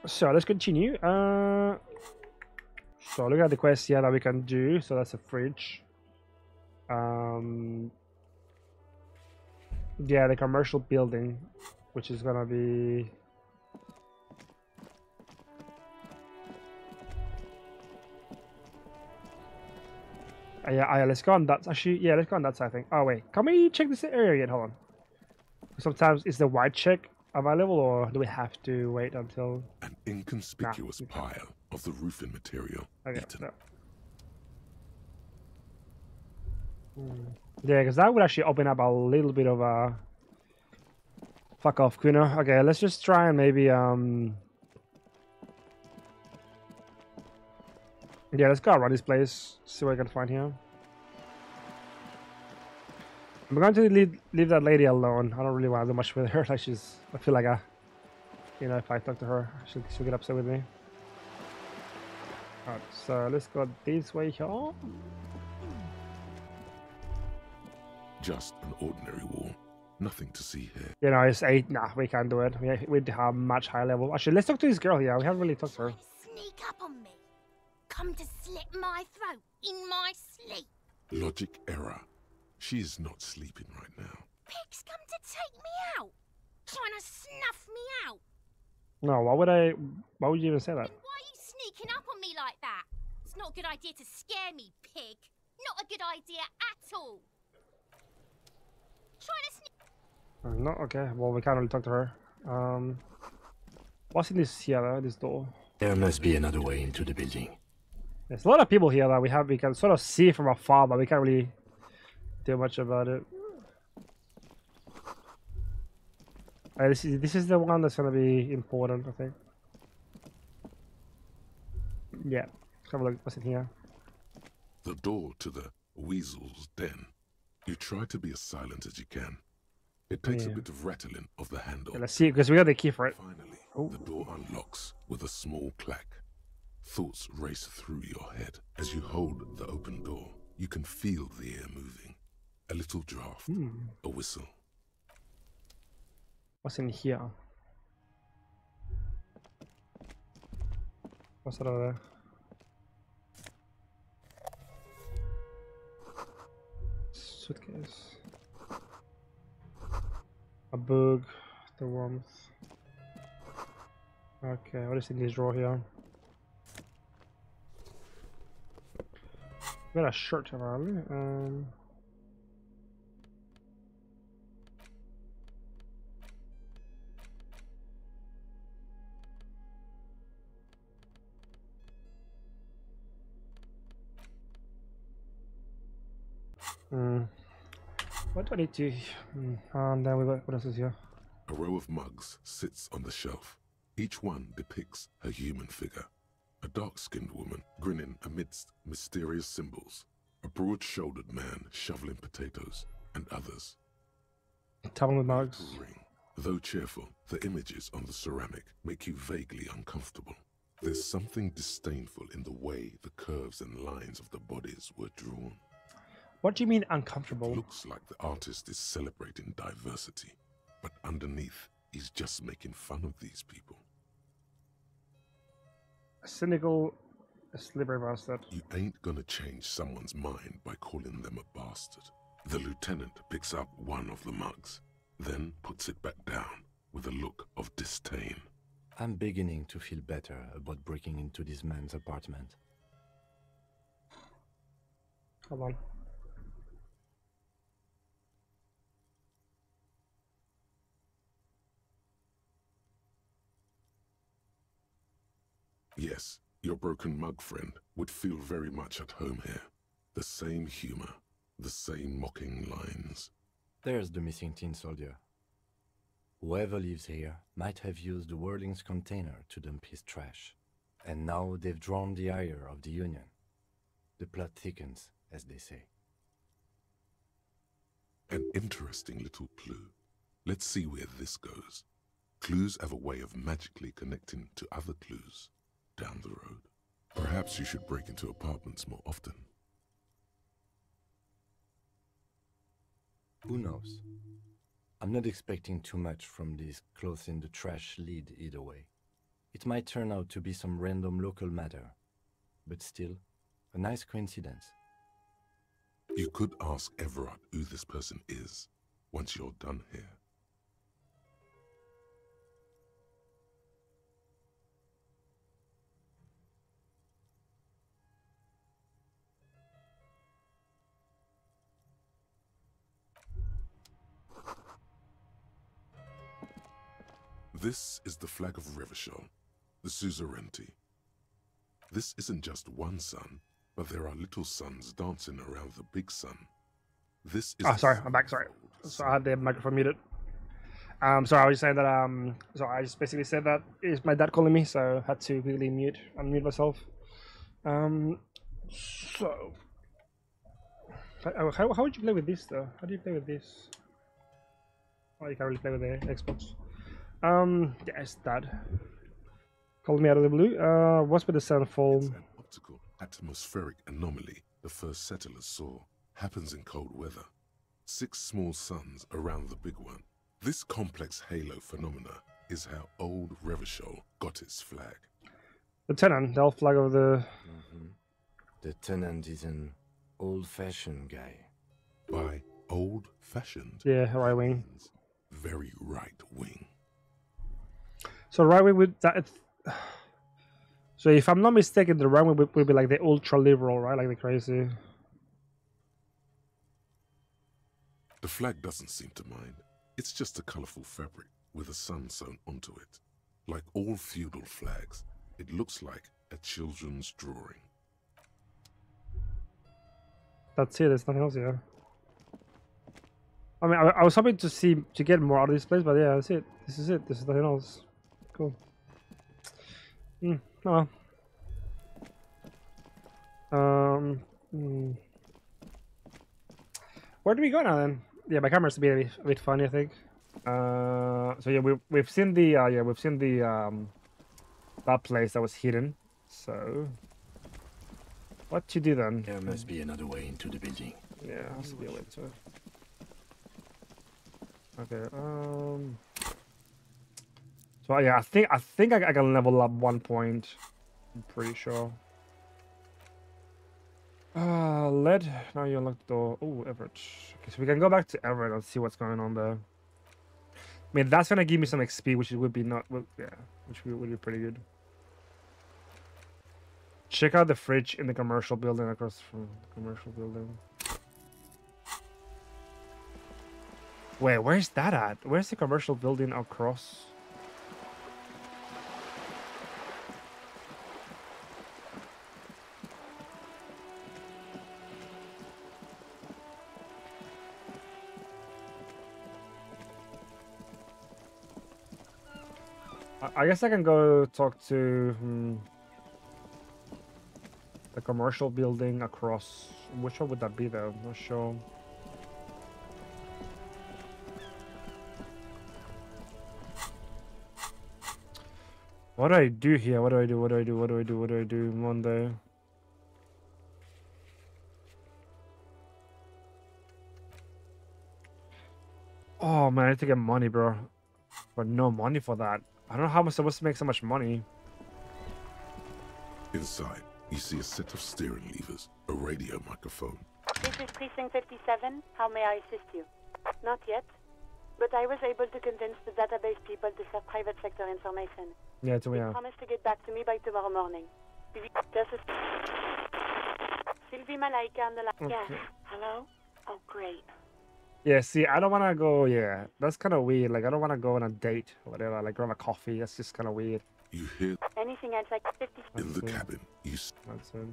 So let's continue. So look at the quest here that we can do. So that's a fridge. Yeah, the commercial building, which is gonna be. Yeah, let's go on that. Actually, yeah, let's go on that side. I think. Oh wait, can we check this area yet? Hold on. Sometimes is the white check available, or do we have to wait until? An inconspicuous pile of the roofing material eaten. No. Yeah, because that would actually open up a little bit of a fuck off, Kuno. Okay, let's just try and maybe yeah, let's go around this place, see what I can find here. I'm going to leave that lady alone. I don't really want to do much with her. Like I feel like you know, if I talk to her, she'll get upset with me. Alright, so let's go this way here. Just an ordinary wall. Nothing to see here. You know, it's 8. Nah, we can't do it. We have much higher level. Actually, let's talk to this girl here. We haven't really talked to her. Sneak up on me. Come to slit my throat in my sleep. Logic error. She is not sleeping right now. Pigs come to take me out. Trying to snuff me out. No, why would you even say that? Then why are you sneaking up on me like that? It's not a good idea to scare me, pig. Not a good idea at all. Trying to sneak. No, okay. Well, we can't really talk to her. What's in this here, this door? There must be another way into the building. There's a lot of people here that we can sort of see from afar, but we can't really do much about it. This is the one that's gonna be important, I think. Yeah, let's have a look. What's in here? The door to the weasel's den. You try to be as silent as you can. It takes a bit of rattling of the handle. Yeah, let's see, because we got the key for it. Finally, the door unlocks with a small clack. Thoughts race through your head. As you hold the open door, you can feel the air moving. A little draft, a whistle. What's in here? What's that over there? Suitcase. A bug. The warmth. Okay, what is in this drawer here? Got a shirt apparently. What do I need to? And then what else is here? A row of mugs sits on the shelf. Each one depicts a human figure. A dark-skinned woman grinning amidst mysterious symbols. A broad-shouldered man shoveling potatoes, and others. Tell me mugs. Though cheerful, the images on the ceramic make you vaguely uncomfortable. There's something disdainful in the way the curves and lines of the bodies were drawn. What do you mean uncomfortable? It looks like the artist is celebrating diversity, but underneath, he's just making fun of these people. A cynical, slippery bastard. You ain't gonna change someone's mind by calling them a bastard. The lieutenant picks up one of the mugs, then puts it back down with a look of disdain. I'm beginning to feel better about breaking into this man's apartment. Hold on. Yes, your broken mug friend would feel very much at home here. The same humor, the same mocking lines. There's the missing tin soldier. Whoever lives here might have used the Whirling's container to dump his trash. And now they've drawn the ire of the Union. The plot thickens, as they say. An interesting little clue. Let's see where this goes. Clues have a way of magically connecting to other clues down the road. Perhaps you should break into apartments more often. Who knows? I'm not expecting too much from this clothes in the trash lead either way. It might turn out to be some random local matter, but still, a nice coincidence. You could ask Everard who this person is once you're done here. This is the flag of Revachol, the suzerainty. This isn't just one sun, but there are little suns dancing around the big sun. This is. Oh, sorry, I'm back. Sorry, so I had the microphone muted. Sorry, I was saying that. So I just basically said that it's my dad calling me, so I had to quickly unmute myself. So, how would you play with this though? How do you play with this? Oh, you can't really play with the Xbox. Yes, Dad. Called me out of the blue. What's with the sunfall? It's an optical atmospheric anomaly the first settlers saw. Happens in cold weather. 6 small suns around the big one. This complex halo phenomena is how old Revachol got its flag. The tenant, the old flag of the... The tenant is an old-fashioned guy. By old-fashioned, Yeah, right wing. very right wing. So right wing with that... So if I'm not mistaken, the right wing would be like the ultra-liberal, right? Like the crazy... The flag doesn't seem to mind. It's just a colorful fabric with a sun sewn onto it. Like all feudal flags, it looks like a children's drawing. That's it, there's nothing else here. I mean, I was hoping to get more out of this place, but yeah, that's it. This is it, this is nothing else. Cool. Oh well. Where do we go now then? Yeah, my camera's a bit funny, I think. So yeah, we've seen the that place that was hidden. So what to do then? There must be another way into the building. Yeah, has to be a way to it. Okay. So yeah, I think I can level up 1 point. I'm pretty sure. Lead. Now you unlock the door. Oh, Everett. Okay, so we can go back to Everett and see what's going on there. I mean, that's gonna give me some XP, which would be which would be pretty good. Check out the fridge in the commercial building across from the commercial building. Wait, where's that at? Where's the commercial building across? I guess I can go talk to the commercial building across. Which one would that be though? I'm not sure. What do I do here? What do I do? Monday. Oh man, I need to get money, bro. But no money for that. I don't know how I'm supposed to make so much money. Inside, you see a set of steering levers, a radio microphone. This is Precinct 57. How may I assist you? Not yet, but I was able to convince the database people to share private sector information. Yeah, to me. They promised to get back to me by tomorrow morning. This is Sylvie Malaika on the line. Okay. Yes. Hello? Oh, great. Yeah, see, I don't want to go, yeah. That's kind of weird. Like, I don't want to go on a date or whatever. Like, grab a coffee. That's just kind of weird. You hear Anything else like 50? in the That's it. cabin, That's it.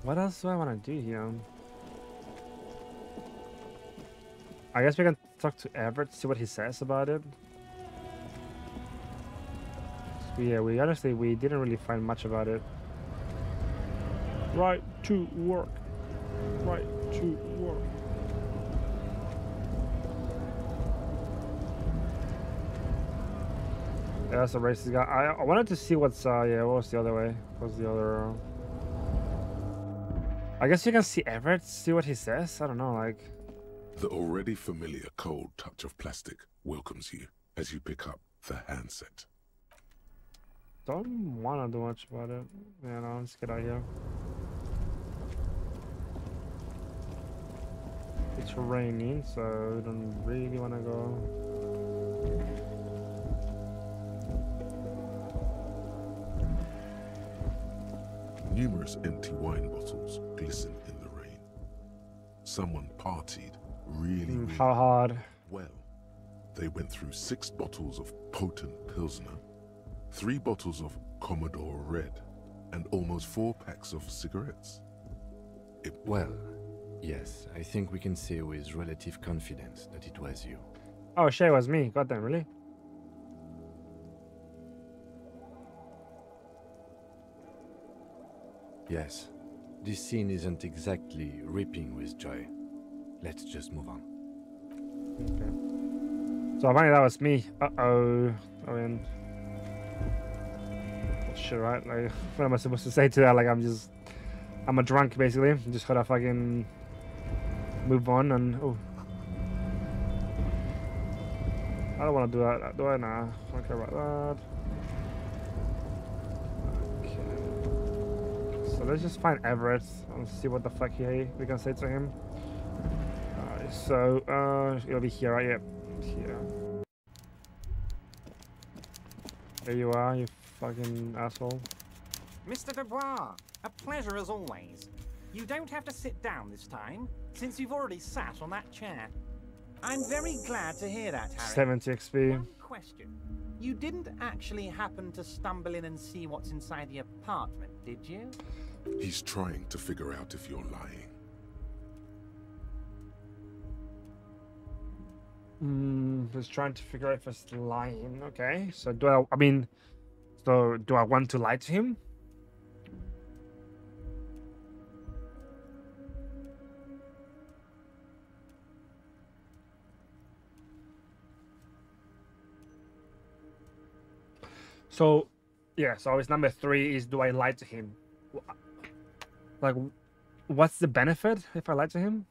What else do I want to do here? I guess we can talk to Everett, see what he says about it. So yeah, we honestly, we didn't really find much about it. Right to work. Right to work. Yeah, that's a racist guy. I wanted to see what's yeah, what was the other way? What's the other I guess you can see Everett, see what he says. I don't know, like the already familiar cold touch of plastic welcomes you as you pick up the handset. Don't wanna do much about it. Yeah, no, let's get out of here. It's raining, so I don't really wanna go. Numerous empty wine bottles glisten in the rain. Someone partied really How hard? well. They went through 6 bottles of potent Pilsner, 3 bottles of Commodore Red, and almost 4 packs of cigarettes. Well, yes, I think we can say with relative confidence that it was you. Oh shit, it was me. Goddamn, really? Yes, this scene isn't exactly ripping with joy. Let's just move on. Okay. So apparently that was me. Uh-oh. I mean... Shit, right? Like, what am I supposed to say to that? Like, I'm a drunk, basically. Just gotta fucking... move on and... Oh. I don't want to do that, do I? Nah. I don't care about that. So let's just find Everett and see what the fuck we can say to him. It'll be here, right? Yep. Here. There you are, you fucking asshole. Mr. Dubois, a pleasure as always. You don't have to sit down this time, since you've already sat on that chair. I'm very glad to hear that, Harry. 70 XP. One question. You didn't actually happen to stumble in and see what's inside the apartment, did you? He's trying to figure out if you're lying. Just trying to figure out if it's lying. Okay, so do I want to lie to him? So, yeah, so his number 3 is, do I lie to him? Like, what's the benefit if I lie to him?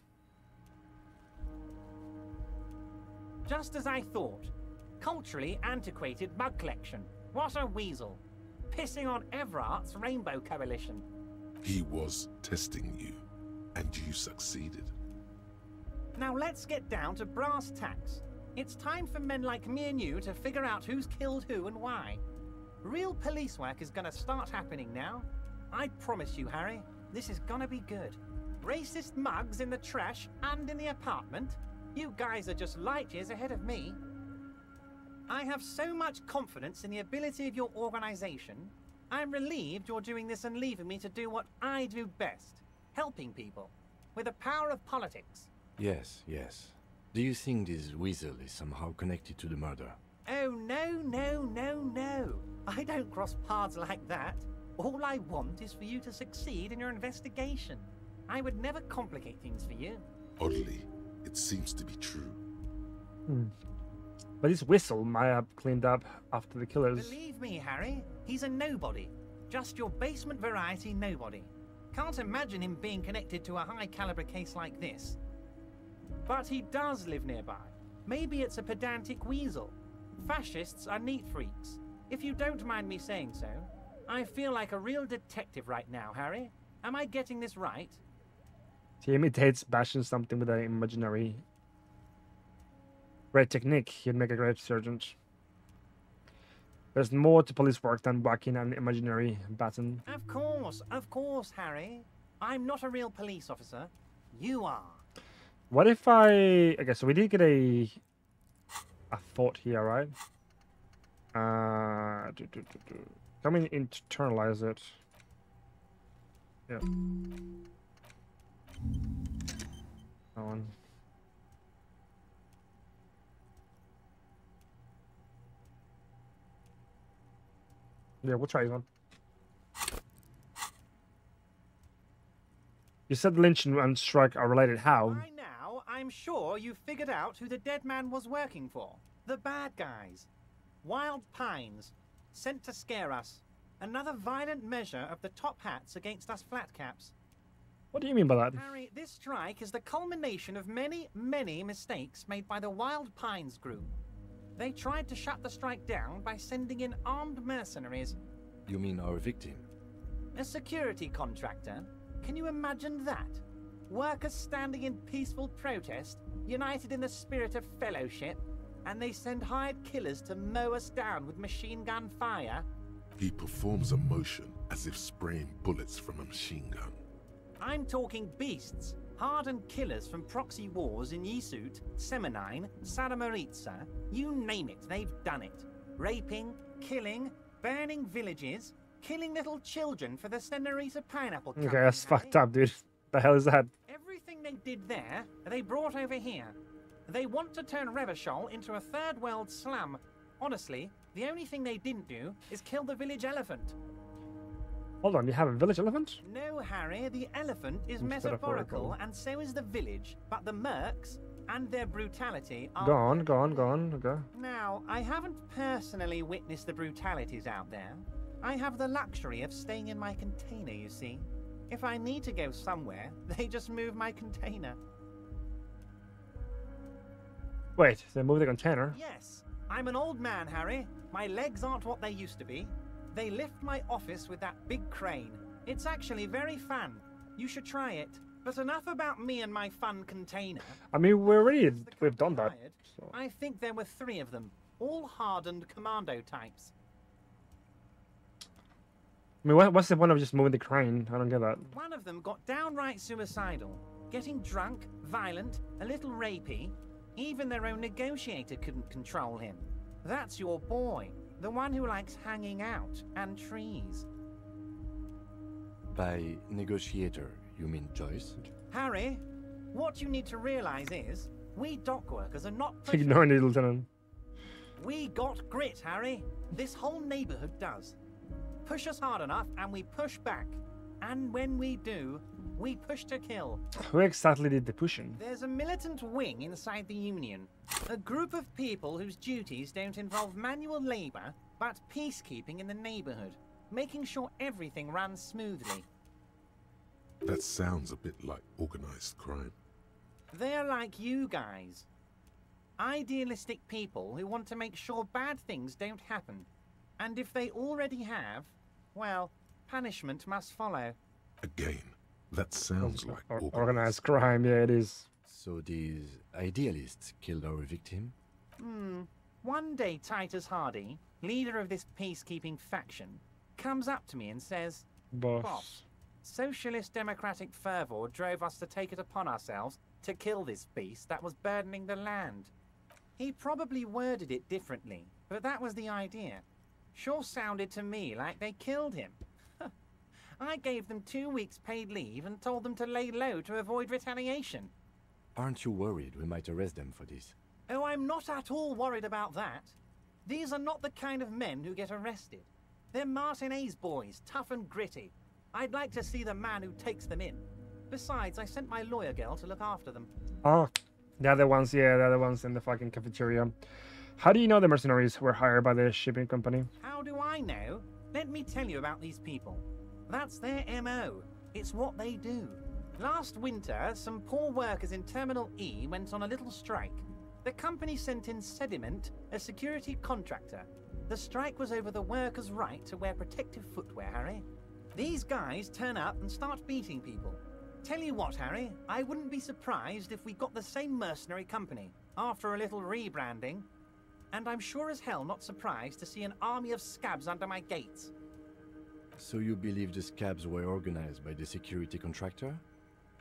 Just as I thought. Culturally antiquated mug collection. What a weasel. Pissing on Everart's Rainbow Coalition. He was testing you, and you succeeded. Now let's get down to brass tacks. It's time for men like me and you to figure out who's killed who and why. Real police work is gonna start happening now. I promise you, Harry, this is gonna be good. Racist mugs in the trash and in the apartment? You guys are just light years ahead of me. I have so much confidence in the ability of your organization. I'm relieved you're doing this and leaving me to do what I do best. Helping people. With the power of politics. Yes, yes. Do you think this weasel is somehow connected to the murder? Oh, no, no, no, no. I don't cross paths like that. All I want is for you to succeed in your investigation. I would never complicate things for you. Oddly, it seems to be true. But his whistle might have cleaned up after the killers. Believe me, Harry, he's a nobody. Just your basement variety nobody. Can't imagine him being connected to a high-caliber case like this. But he does live nearby. Maybe it's a pedantic weasel. Fascists are neat freaks. If you don't mind me saying so, I feel like a real detective right now, Harry. Am I getting this right? He imitates bashing something with an imaginary. Great technique. He'd make a great sergeant. There's more to police work than whacking an imaginary baton. Of course, Harry. I'm not a real police officer. You are. What if okay, so we did get a thought here, right? Can we internalize it? Yeah. That one. Yeah, we'll try this one. You said Lynch and Strike are related. How? By now, I'm sure you've figured out who the dead man was working for. The bad guys. Wild Pines. Sent to scare us. Another violent measure of the top hats against us flatcaps. What do you mean by that? Harry, this strike is the culmination of many, many mistakes made by the Wild Pines group. They tried to shut the strike down by sending in armed mercenaries. You mean our victim? A security contractor? Can you imagine that? Workers standing in peaceful protest, united in the spirit of fellowship, and they send hired killers to mow us down with machine gun fire? He performs a motion as if spraying bullets from a machine gun. I'm talking beasts, hardened killers from proxy wars in Yisut, Semenine, Saramaritsa, you name it, they've done it. Raping, killing, burning villages, killing little children for the Senorita Pineapple Company. Okay, that's fucked up, dude. The hell is that? Everything they did there, they brought over here. They want to turn Revachol into a third world slum. Honestly, the only thing they didn't do is kill the village elephant. Hold on, you have a village elephant? No, Harry, the elephant is It's metaphorical, metaphorical. and so is the village. But the mercs and their brutality are... Go on, okay. Now, I haven't personally witnessed the brutalities out there. I have the luxury of staying in my container, you see. If I need to go somewhere, they just move my container. Wait, they moved the container? Yes, I'm an old man, Harry. My legs aren't what they used to be. They lift my office with that big crane. It's actually very fun. You should try it. But enough about me and my fun container. I mean, we've done that. So. I think there were 3 of them, all hardened commando types. I mean, what's the point of just moving the crane? I don't get that. One of them got downright suicidal, getting drunk, violent, a little rapey. Even their own negotiator couldn't control him. That's your boy, the one who likes hanging out and trees. By negotiator, you mean Joyce? Harry, what you need to realize is, we dock workers are not pushovers. Ignoring the lieutenant. We got grit, Harry. This whole neighborhood does. Push us hard enough and we push back. And when we do, we push to kill. Who exactly did the pushing? There's a militant wing inside the Union. A group of people whose duties don't involve manual labor, but peacekeeping in the neighborhood. Making sure everything runs smoothly. That sounds a bit like organized crime. They're like you guys. Idealistic people who want to make sure bad things don't happen. And if they already have, well, punishment must follow. Again, that sounds like Organized crime, yeah, it is. So these idealists killed our victim? One day Titus Hardy, leader of this peacekeeping faction, comes up to me and says, Boss. Socialist democratic fervor drove us to take it upon ourselves to kill this beast that was burdening the land. He probably worded it differently, but that was the idea. Sure sounded to me like they killed him. I gave them 2 weeks paid leave and told them to lay low to avoid retaliation. Aren't you worried we might arrest them for this? Oh, I'm not at all worried about that. These are not the kind of men who get arrested. They're Martinez boys, tough and gritty. I'd like to see the man who takes them in. Besides, I sent my lawyer girl to look after them. Oh, the other ones in the fucking cafeteria. How do you know the mercenaries were hired by the shipping company? How do I know? Let me tell you about these people. That's their MO. It's what they do. Last winter, some poor workers in Terminal E went on a little strike. The company sent in Sediment, a security contractor. The strike was over the workers' right to wear protective footwear, Harry. These guys turn up and start beating people. Tell you what, Harry, I wouldn't be surprised if we got the same mercenary company, after a little rebranding. And I'm sure as hell not surprised to see an army of scabs under my gates. So you believe the scabs were organized by the security contractor?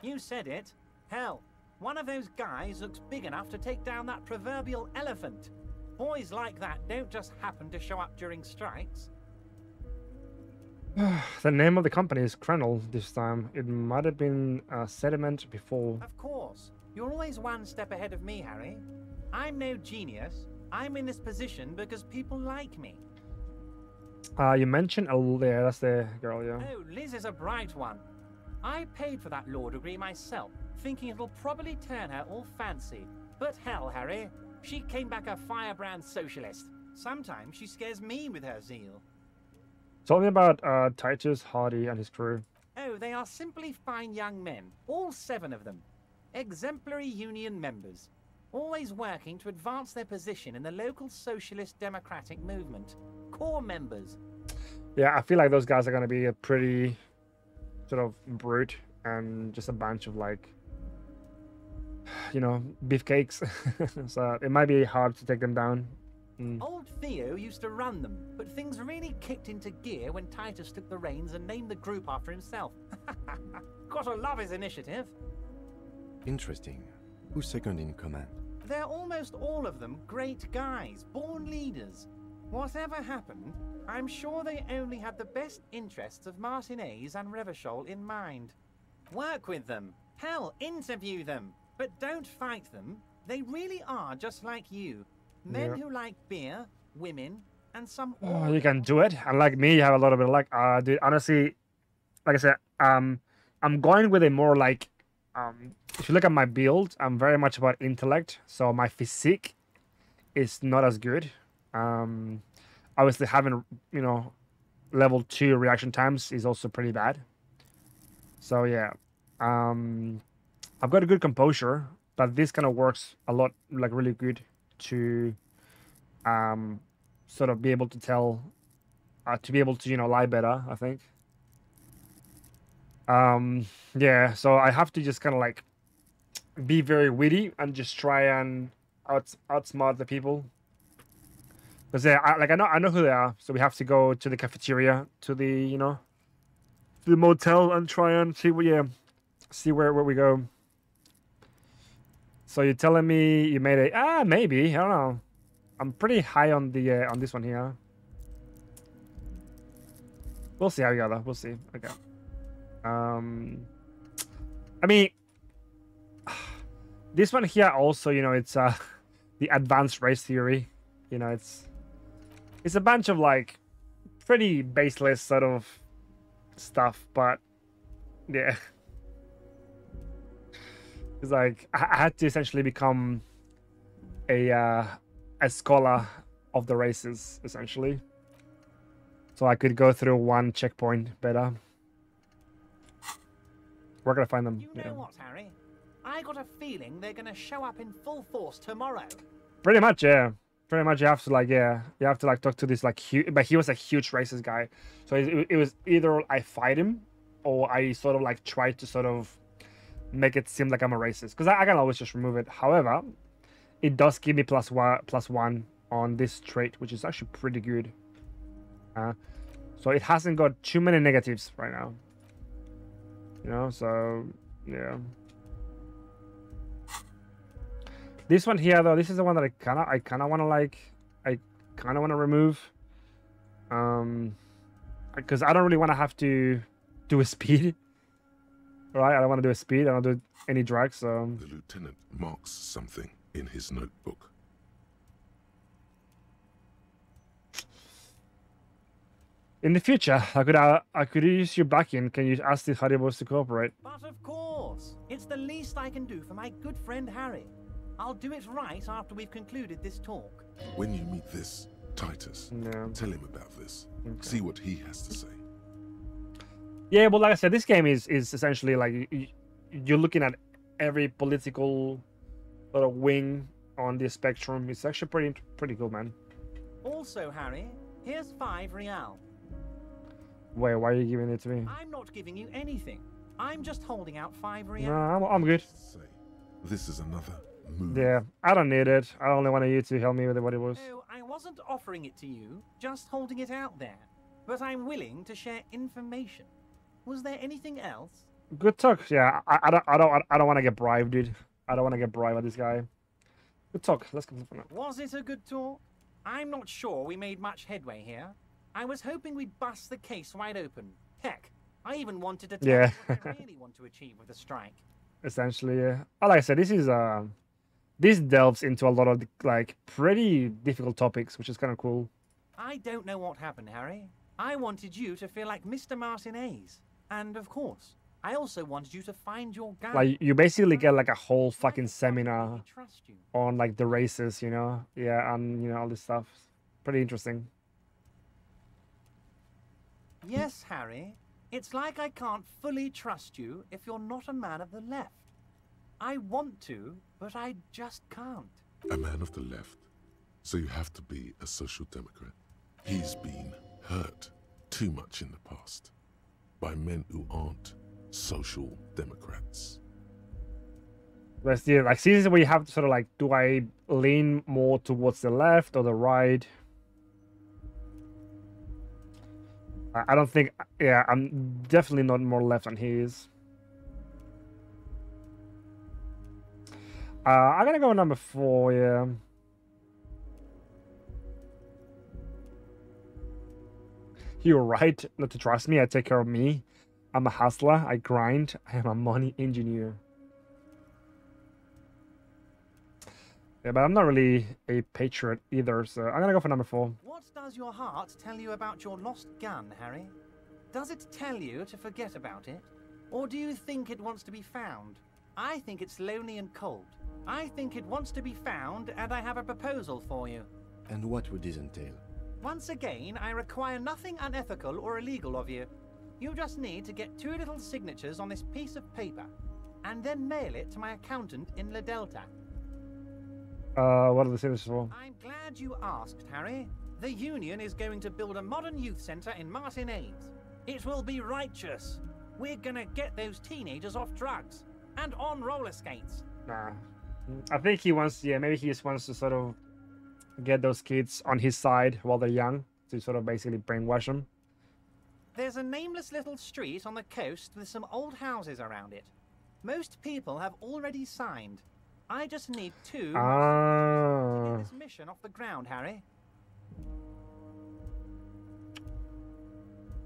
You said it. Hell, one of those guys looks big enough to take down that proverbial elephant. Boys like that don't just happen to show up during strikes. The name of the company is Krenel this time. It might have been Sediment before. Of course. You're always one step ahead of me, Harry. I'm no genius. I'm in this position because people like me. You mentioned, oh yeah, that's the girl, yeah. Oh, Liz is a bright one. I paid for that law degree myself, thinking it'll probably turn her all fancy. But hell, Harry, she came back a firebrand socialist. Sometimes she scares me with her zeal. Tell me about Titus Hardy and his crew. Oh, they are simply fine young men, all 7 of them. Exemplary union members. always working to advance their position in the local socialist democratic movement. Core members. Yeah, I feel like those guys are gonna be a pretty sort of brute and just a bunch of like, you know, beefcakes. So it might be hard to take them down. Old Theo used to run them, but things really kicked into gear when Titus took the reins and named the group after himself. Gotta love his initiative. Interesting. Who's second in command? They're almost all of them great guys, born leaders. Whatever happened, I'm sure they only had the best interests of Martinez and Revachol in mind. Work with them. Hell, interview them. But don't fight them. They really are just like you. Men who like beer, women, and some... Oh, you can do it. Unlike me, you have a lot of it like, dude, honestly, like I said, I'm going with a more like, if you look at my build, I'm very much about intellect. So my physique is not as good. Obviously having, you know, level 2 reaction times is also pretty bad. So yeah, I've got a good composure, but this kind of works a lot, like really good to sort of be able to tell, to be able to, you know, lie better, I think. Yeah, so I have to just kind of like be very witty and just try and outsmart the people. Because yeah, I know who they are, so we have to go to the cafeteria, to the, you know, to the motel and try and see where we go. So you're telling me you made a maybe, I don't know. I'm pretty high on the on this one here. We'll see how we go though. We'll see. Okay. I mean, this one here also, you know, it's the advanced race theory. You know, it's a bunch of like pretty baseless sort of stuff, but yeah. It's like I had to essentially become a scholar of the races, essentially, so I could go through one checkpoint better. Where can I find them? You know what, Harry? I got a feeling they're gonna show up in full force tomorrow. Pretty much, yeah. Pretty much, you have to like, yeah, you have to like talk to this like huge, but he was a huge racist guy, so it was either I fight him or I sort of like try to sort of make it seem like I'm a racist, because I can always just remove it. However, it does give me +1 on this trait, which is actually pretty good. So it hasn't got too many negatives right now. You know, so yeah. This one here though, this is the one that I kind of want to remove. Because I don't really want to have to do a speed. Right, I don't want to do a speed. I don't do any drag. So the lieutenant marks something in his notebook. in the future, I could use you back in. Can you ask the Haribos to cooperate? But of course, it's the least I can do for my good friend Harry. I'll do it right after we've concluded this talk. When you meet this Titus, tell him about this. Okay. See what he has to say. Yeah, well, like I said, this game is essentially like you're looking at every political sort of wing on the spectrum. It's actually pretty cool, man. Also, Harry, here's 5 real. Wait, why are you giving it to me? I'm not giving you anything. I'm just holding out 5 real. No, I'm good. This is another move. Yeah, I don't need it. I only wanted you to help me with what it was. No, I wasn't offering it to you, just holding it out there. But I'm willing to share information. Was there anything else? Good talk. Yeah, I don't want to get bribed, dude. I don't want to get bribed by this guy. Good talk. Let's go. Was it a good talk? I'm not sure we made much headway here. I was hoping we'd bust the case wide open. Heck, I even wanted to tell you what I really want to achieve with the strike. Essentially, yeah. Like I said, this delves into a lot of like pretty difficult topics, which is kind of cool. I don't know what happened, Harry. I wanted you to feel like Mr. Martinez. And of course, I also wanted you to find your guy. Like, you basically get like a whole fucking seminar on like the races, you know? Yeah, and you know, all this stuff. Pretty interesting. Yes, Harry. It's like I can't fully trust you if you're not a man of the left. I want to, but I just can't. A man of the left, so you have to be a social democrat. He's been hurt too much in the past by men who aren't social democrats. Let's see. Like, see, this is where you have to sort of like, do I lean more towards the left or the right? I don't think. Yeah, I'm definitely not more left than he is. I'm gonna go number 4. Yeah. You're right not to trust me. I take care of me. I'm a hustler. I grind. I am a money engineer. Yeah, but I'm not really a patriot either, so I'm gonna go for number 4. What does your heart tell you about your lost gun, Harry? Does it tell you to forget about it? Or do you think it wants to be found? I think it's lonely and cold. I think it wants to be found, and I have a proposal for you. And what would this entail? Once again, I require nothing unethical or illegal of you. You just need to get 2 little signatures on this piece of paper, and then mail it to my accountant in La Delta. What are the signatures for? I'm glad you asked, Harry. The Union is going to build a modern youth centre in Martinez. It will be righteous. We're gonna get those teenagers off drugs and on roller skates. Nah. I think he wants, yeah, maybe he just wants to sort of get those kids on his side while they're young, to sort of basically brainwash them. There's a nameless little street on the coast with some old houses around it. Most people have already signed. I just need 2 to get this mission off the ground, Harry.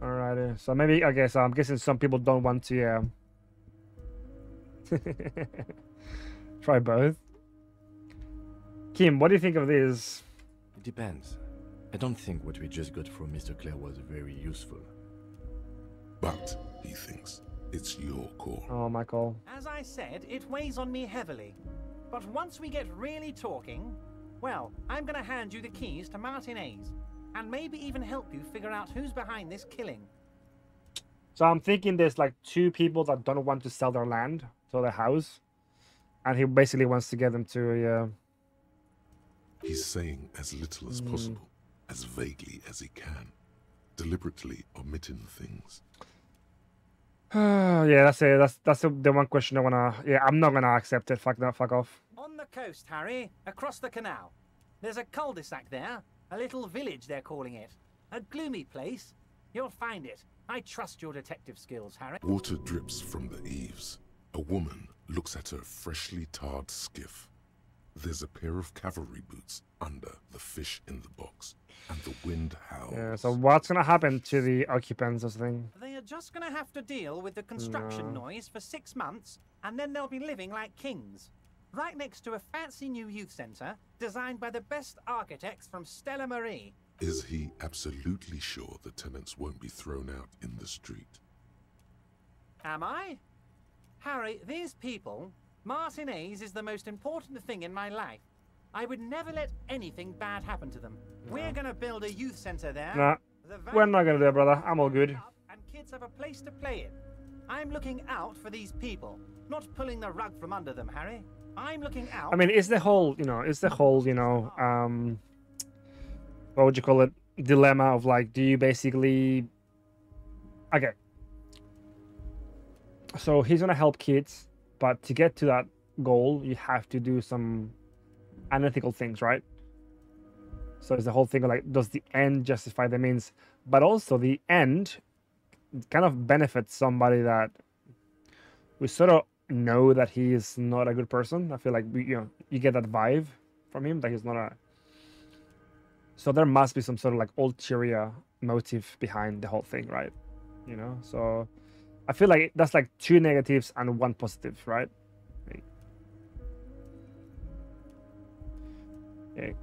Alrighty, so maybe, okay, so I'm guessing some people don't want to, try both. Kim, what do you think of this? It depends. I don't think what we just got from Mr. Clare was very useful. But, he thinks, it's your call. Oh, Michael. As I said, it weighs on me heavily. But once we get really talking, well, I'm gonna hand you the keys to Martinez, and maybe even help you figure out who's behind this killing. So I'm thinking there's like 2 people that don't want to sell their land, so their house, and he basically wants to get them to, He's saying as little as possible, as vaguely as he can, deliberately omitting things. yeah, that's it. That's the one question I wanna. Yeah, I'm not gonna accept it. Fuck that. Fuck off. On the coast, Harry, across the canal. There's a cul-de-sac there, a little village they're calling it. A gloomy place. You'll find it. I trust your detective skills, Harry. Water drips from the eaves. A woman looks at her freshly tarred skiff. There's a pair of cavalry boots under the fish in the box, and the wind howls. Yeah. So what's gonna happen to the occupants of the thing? They are just gonna have to deal with the construction noise for 6 months, and then they'll be living like kings. Right next to a fancy new youth centre, designed by the best architects from Stella Marie. Is he absolutely sure the tenants won't be thrown out in the street? Am I? Harry, these people, Martinez is the most important thing in my life. I would never let anything bad happen to them. We're gonna build a youth centre there. Nah, we're not gonna do it, brother. I'm all good. And kids have a place to play in. I'm looking out for these people, not pulling the rug from under them, Harry. I'm looking out. I mean, it's the whole, what would you call it? Dilemma of like, do you basically, okay. So he's gonna help kids, but to get to that goal, you have to do some unethical things, right? So it's the whole thing of like, does the end justify the means? But also the end kind of benefits somebody that we sort of know that he is not a good person. I feel like you get that vibe from him that he's not a. So there must be some sort of like ulterior motive behind the whole thing, right? So I feel like that's like 2 negatives and 1 positive, right? Okay.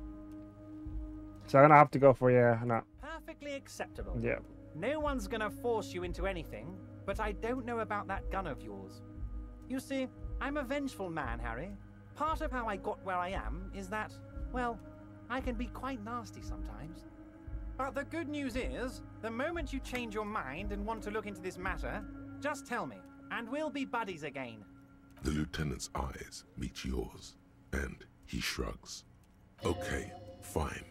So I'm gonna have to go for no. Perfectly acceptable. Yeah. No one's gonna force you into anything, but I don't know about that gun of yours. You see, I'm a vengeful man, Harry. Part of how I got where I am is that, well, I can be quite nasty sometimes. But the good news is, the moment you change your mind and want to look into this matter, just tell me, and we'll be buddies again. The lieutenant's eyes meet yours, and he shrugs. Okay, fine.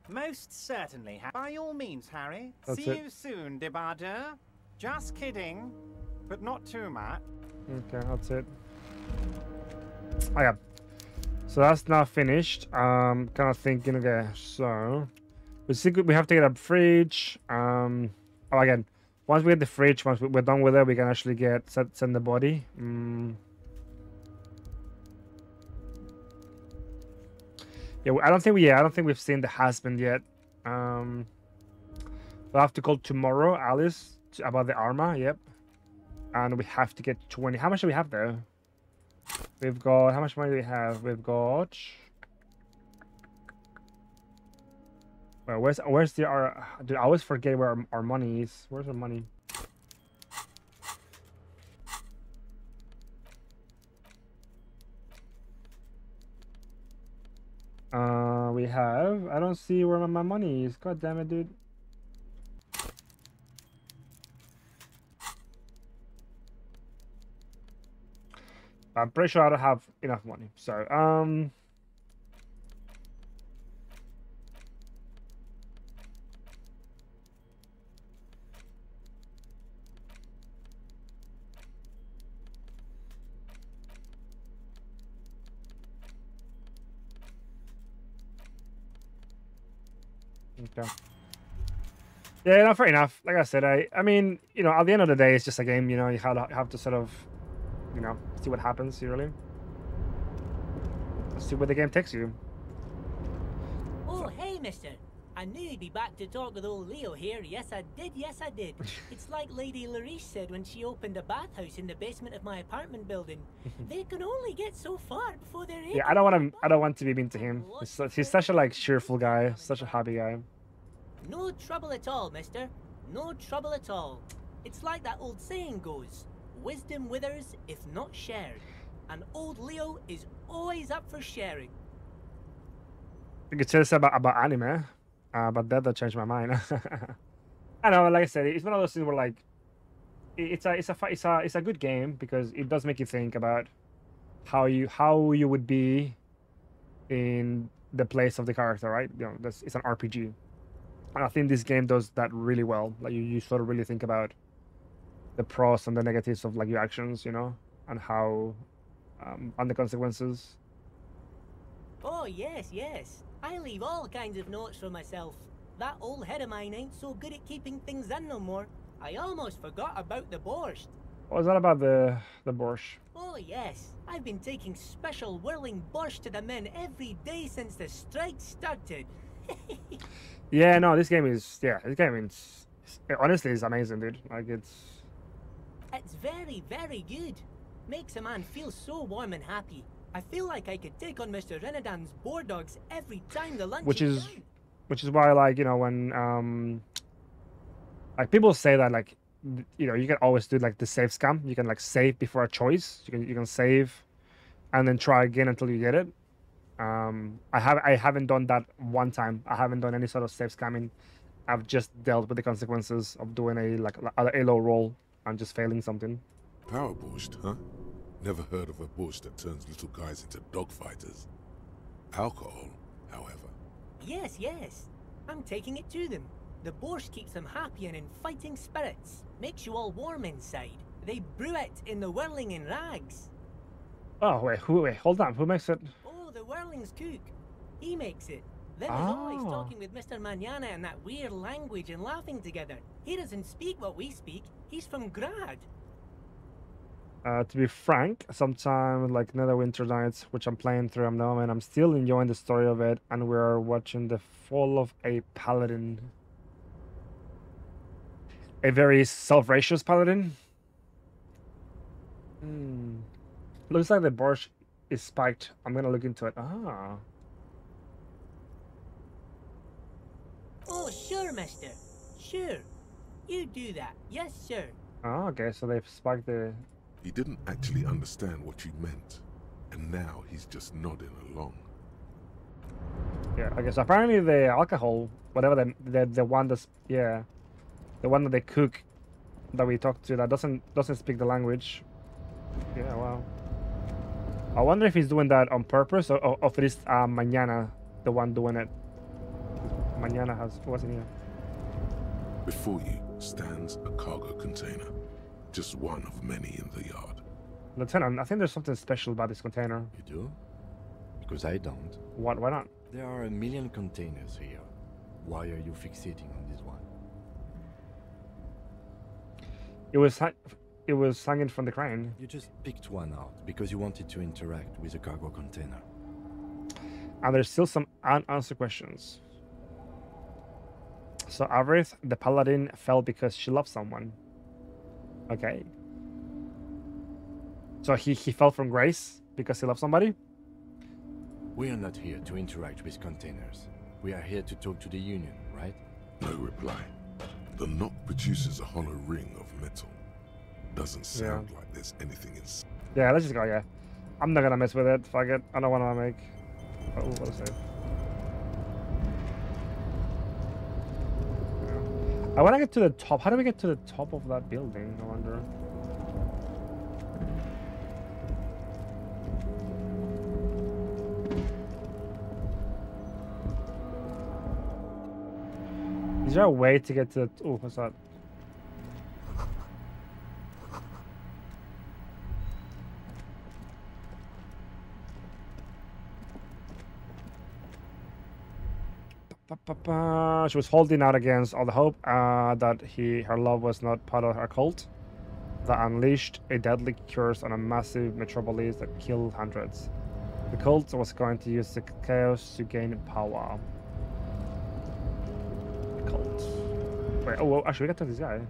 Most certainly. By all means, Harry. That's See it. you soon, Debardeur. Just kidding, but not too much. Okay, that's it. Oh yeah. So that's now finished. Kind of thinking. Okay, so we have to get a fridge. Oh, again, once we get the fridge, once we're done with it, we can actually send the body. Yeah, I don't think we've seen the husband yet. We'll have to call tomorrow, Alice, about the armor. Yep. And we have to get 20. How much do we have though? We've got, how much money do we have? We've got. Well, where's our? Dude, I always forget where our money is. Where's our money? We have. I don't see where my money is. God damn it, dude. I'm pretty sure I don't have enough money. So, okay. Yeah, no, fair enough. Like I said, I mean, you know, at the end of the day, it's just a game. You know, you have to sort of, you know, see what happens. Really, see where the game takes you. Oh, hey, mister. I knew you'd be back to talk with old Leo here. Yes, I did. Yes, I did. It's like Lady Larice said when she opened a bathhouse in the basement of my apartment building. They can only get so far before they're able. Yeah, I don't want to be mean to him. He's such a like cheerful guy, such a happy guy. No trouble at all, mister. No trouble at all. It's like that old saying goes, wisdom withers if not shared. And old Leo is always up for sharing. You could say this about anime, but that changed my mind. I know, like I said, it's one of those things where like, it's a good game because it does make you think about how you would be in the place of the character, right? You know, it's an RPG. And I think this game does that really well. Like you sort of really think about the pros and the negatives of like your actions, you know, and how and the consequences. Oh, yes, yes. I leave all kinds of notes for myself. That old head of mine ain't so good at keeping things in no more. I almost forgot about the borscht. What was that about the borscht? Oh, yes. I've been taking special whirling borscht to the men every day since the strike started. Yeah, no, this game is honestly is amazing, dude. Like it's very, very good. Makes a man feel so warm and happy. I feel like I could take on Mr. Renadan's boar dogs every time the lunch which is why, like, you know, when like people say that, like, you know, you can always do like the save scam. You can like save before a choice. You can save and then try again until you get it. I haven't done that one time. I haven't done any sort of save scamming. I've just dealt with the consequences of doing a low roll and just failing something. Power borscht, huh? Never heard of a borscht that turns little guys into dogfighters. Alcohol, however. Yes, yes. I'm taking it to them. The borscht keeps them happy and in fighting spirits. Makes you all warm inside. They brew it in the whirling in rags. Oh, wait, hold on. Who makes it? Oh, the whirling's cook. He makes it. Them is always talking with Mr. Manana in that weird language and laughing together. He doesn't speak what we speak. He's from Grad. To be frank, sometimes like Netherwinter Nights, which I'm playing through at the moment, I'm still enjoying the story of it, and we're watching the fall of a paladin. A very self-righteous paladin. Looks like the borscht is spiked. I'm gonna look into it. Ah. Oh, sure, mister. Sure. You do that. Yes, sir. Oh, okay, so they've spiked the... He didn't actually understand what you meant, and now he's just nodding along. Yeah, I guess apparently the alcohol, whatever the one that's, yeah, the one that they cook that we talked to that doesn't speak the language. Yeah, wow. I wonder if he's doing that on purpose or if it is Mañana the one doing it. Mañana wasn't here. Before you stands a cargo container, just one of many in the yard. Lieutenant, I think there's something special about this container. You do? Because I don't. What? Why not? There are 1 million containers here. Why are you fixating on this one? It was hanging from the crane. You just picked one out because you wanted to interact with a cargo container. And there's still some unanswered questions. So Avrith, the paladin, fell because she loved someone. Okay. So he fell from grace because he loved somebody? We are not here to interact with containers. We are here to talk to the Union, right? No reply. The knock produces a hollow ring of metal. Doesn't sound like there's anything inside. Yeah, let's just go, yeah. I'm not gonna mess with it. Fuck it. I don't wanna make... Oh, what a save. I wanna get to the top. How do we get to the top of that building, I wonder? Is there a way to get to... Oh, what's that? She was holding out against all the hope that her love was not part of her cult that unleashed a deadly curse on a massive metropolis that killed hundreds. The cult was going to use the chaos to gain power. The cult. Wait, oh, well, actually, we got to this guy.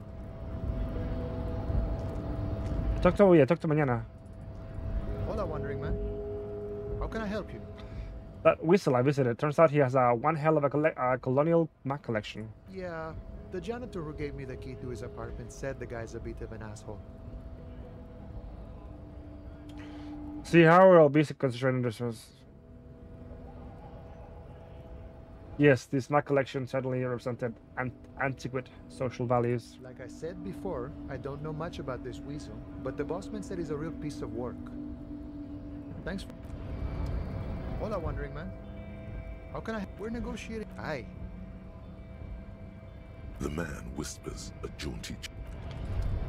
Talk to Mañana. Hola, wandering man. How can I help you? That whistle I visited, turns out he has one hell of a colonial map collection. Yeah, the janitor who gave me the key to his apartment said the guy's a bit of an asshole. See how we're all busy concentrating this was. Yes, this map collection certainly represented antiquate social values. Like I said before, I don't know much about this weasel, but the bossman said he's a real piece of work. Thanks. Hola, wandering man. How can I... We're negotiating... Aye. The man whispers a jaunty...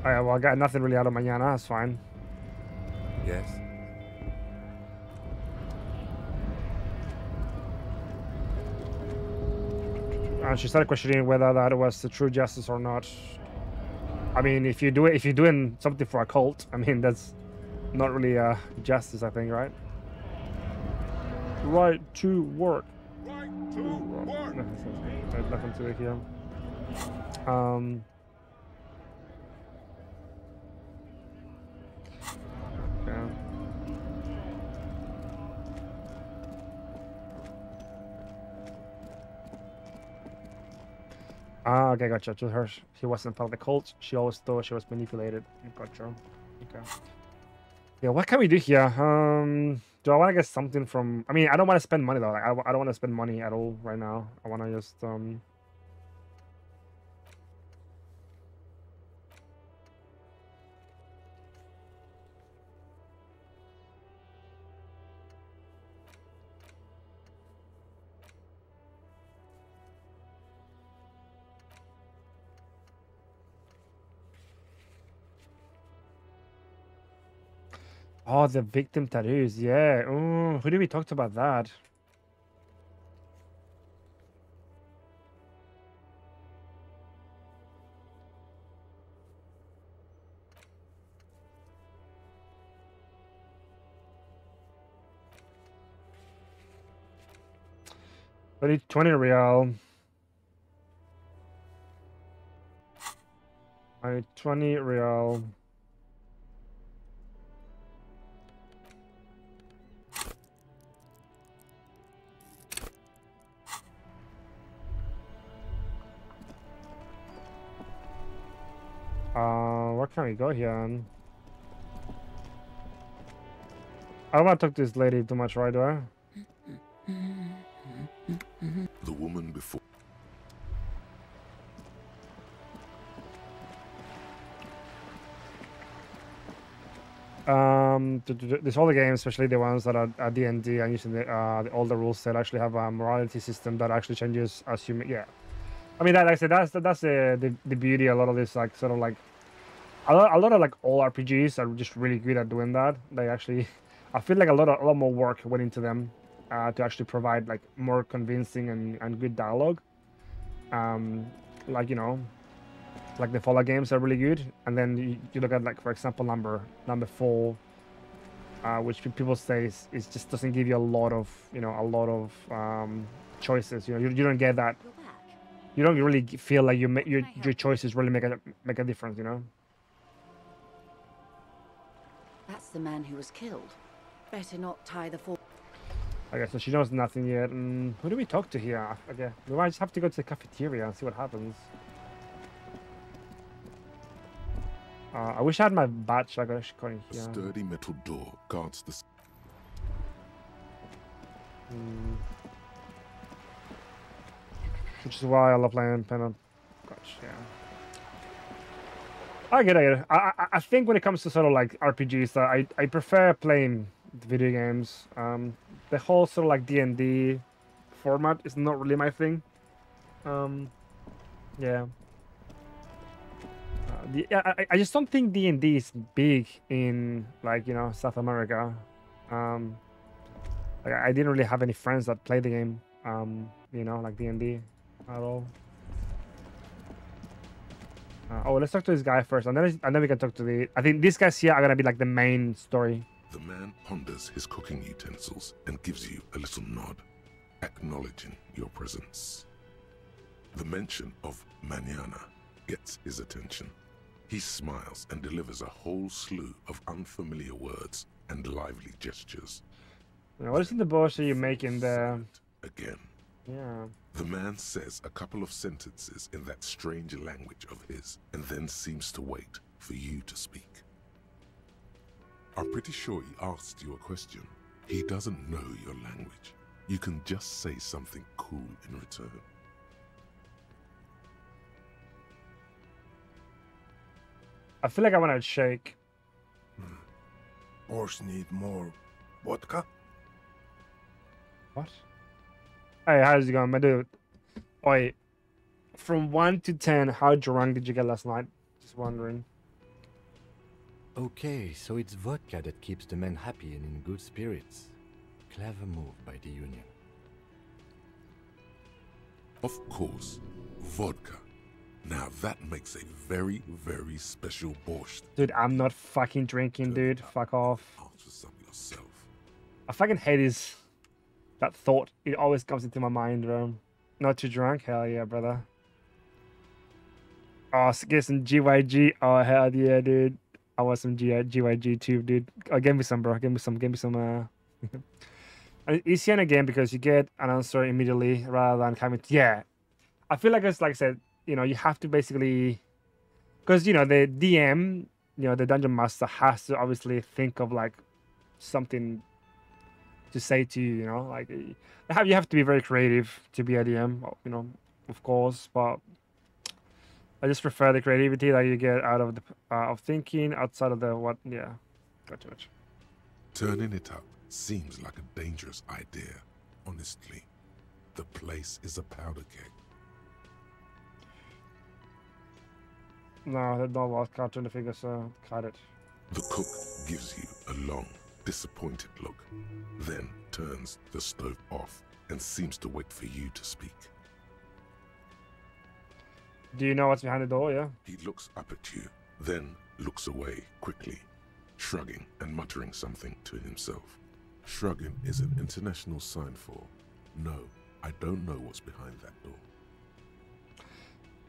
Alright, well, I got nothing really out of Mañana, that's fine. Yes? And she started questioning whether that was the true justice or not. I mean, if you're doing something for a cult, I mean, that's not really justice, I think, right? Right to work. Right to work! There's nothing to it here. Yeah. Ah, okay, gotcha. To her, she wasn't part of the cult. She always thought she was manipulated. Gotcha. Okay. Yeah, what can we do here? Do I want to get something from... I mean, I don't want to spend money, though. Like, I don't want to spend money at all right now. I want to just... Oh, the victim tattoos. Yeah. Ooh, who did we talk to about that? $20 real. 20 real. Where can we go here? I don't want to talk to this lady too much, right? Do I? The woman before... There's all the games, especially the ones that are D&D and using the older rules set, actually have a morality system that actually changes as you. Yeah, I mean that. Like I said, that's the beauty. A lot of this, like, sort of like a lot of like all RPGs are just really good at doing that. They actually, I feel like a lot more work went into them to actually provide like more convincing and good dialogue. Like, you know, like the Fallout games are really good, and then you look at, like, for example, number 4, which people say is just doesn't give you a lot of choices. You know, you don't get that. You don't really feel like your choices really make a difference. You know. That's the man who was killed. Better not tie the fall. Okay, so she knows nothing yet. Who do we talk to here? Okay, we might just have to go to the cafeteria and see what happens. I wish I had my badge. I got in A here. sturdy metal door guards the... Which is why I love playing pen and... Gosh, yeah. I get it. I think when it comes to sort of like RPGs, I prefer playing video games. The whole sort of like D&D format is not really my thing. Yeah. I just don't think D&D is big in, like, you know, South America. Like, I didn't really have any friends that played the game. You know, like D&D at all. Oh, let's talk to this guy first, and then we can talk to the. I think these guys here are gonna be like the main story. The man ponders his cooking utensils and gives you a little nod, acknowledging your presence. The mention of mañana gets his attention. He smiles and delivers a whole slew of unfamiliar words and lively gestures. What is in the bush that you're making there? Again. Yeah. The man says a couple of sentences in that strange language of his, and then seems to wait for you to speak. I'm pretty sure he asked you a question. He doesn't know your language. You can just say something cool in return. I feel like I want to shake. Horse need more vodka? What? Hey, how's it going, my dude? Wait, from 1 to 10, how drunk did you get last night? Just wondering. Okay, so it's vodka that keeps the men happy and in good spirits. Clever move by the Union. Of course, vodka. Now that makes a very, very special borscht. Dude, I'm not fucking drinking, dude. Fuck off. Answer some yourself. I fucking hate that thought. It always comes into my mind, bro. Not too drunk? Hell yeah, brother. Oh, get some GYG. Oh, hell yeah, dude. I want some GYG too, dude. Oh, give me some, bro. Give me some. Easy again because you get an answer immediately rather than having to... Yeah. I feel like it's like I said, you know, you have to basically... Because, you know, the DM, you know, the Dungeon Master has to obviously think of, like, something to say to you, you know? Like, you have to be very creative to be a DM, you know, of course, but I just prefer the creativity that you get out of the of thinking outside of the what... Yeah, got too much. Turning it up seems like a dangerous idea, honestly. The place is a powder keg. No, no vodka, turn the fingers, cut it. The cook gives you a long, disappointed look, then turns the stove off and seems to wait for you to speak. Do you know what's behind the door, yeah? He looks up at you, then looks away quickly, shrugging and muttering something to himself. Shrugging is an international sign for, no, I don't know what's behind that door.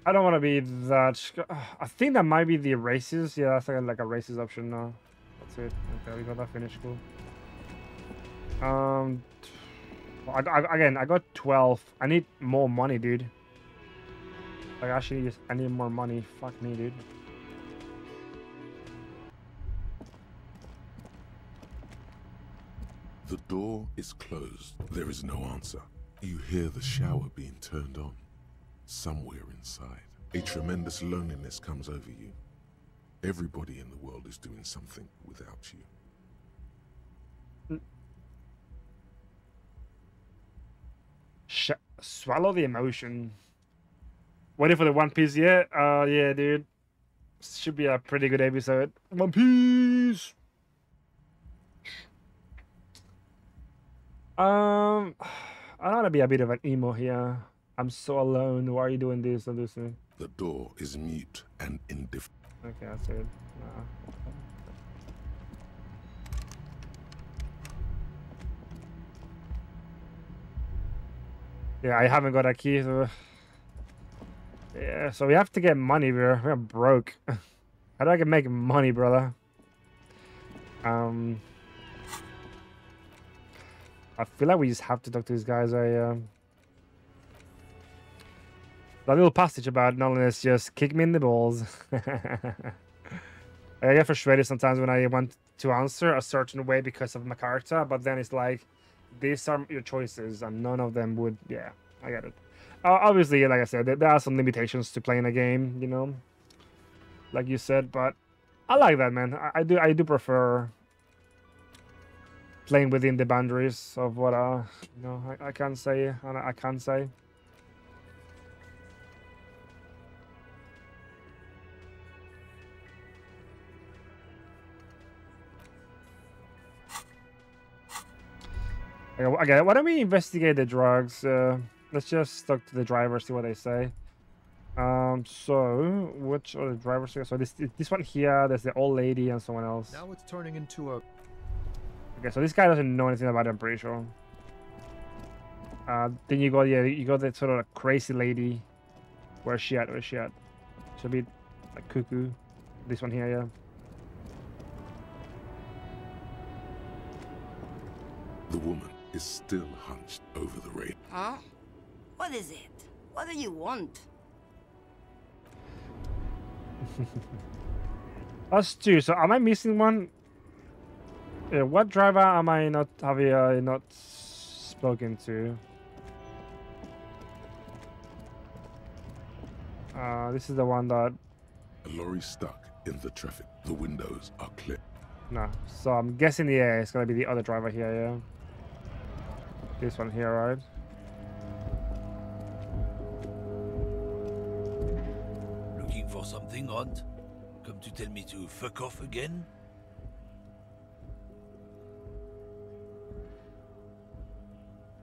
I don't want to be that... I think that might be the erasers. Yeah, that's like a racist option now. That's it. Okay, we got that finished. Cool. Again, I got 12. I need more money, dude. Like, actually, I need more money. Fuck me, dude. The door is closed. There is no answer. You hear the shower being turned on. Somewhere inside, a tremendous loneliness comes over you. Everybody in the world is doing something without you. Swallow the emotion. Waiting for the One Piece yet? Yeah, dude. Should be a pretty good episode. One Piece. I want to be a bit of an emo here. I'm so alone. Why are you doing this and this? The door is mute and indifferent. Okay, that's it. Nah. Yeah, I haven't got a key. So... Yeah, so we have to get money. We're broke. How do I can make money, brother? I feel like we just have to talk to these guys. That little passage about knowledge just kick me in the balls. I get frustrated sometimes when I want to answer a certain way because of my character, but then it's like, these are your choices, and none of them would. Yeah, I get it. Obviously, like I said, there are some limitations to playing a game, you know, like you said, but I like that, man. I do prefer playing within the boundaries of what you know, I can say and I can say. Okay, why don't we investigate the drugs? Let's just talk to the driver, see what they say. So which are the drivers here? So this one here, there's the old lady and someone else. Now it's turning into a... Okay, so this guy doesn't know anything about it, I'm pretty sure. Then you got the sort of crazy lady. Where's she at? Where's she at? She'll be like cuckoo. This one here, yeah. The woman is still hunched over the rail. Huh? What is it? What do you want? Us two. So am I missing one? Yeah, what driver am I not not spoken to? This is the one that... A lorry stuck in the traffic. The windows are clear. No. So I'm guessing, yeah, it's gonna be the other driver here, yeah. This one here, right? Looking for something, Ront? Come to tell me to fuck off again?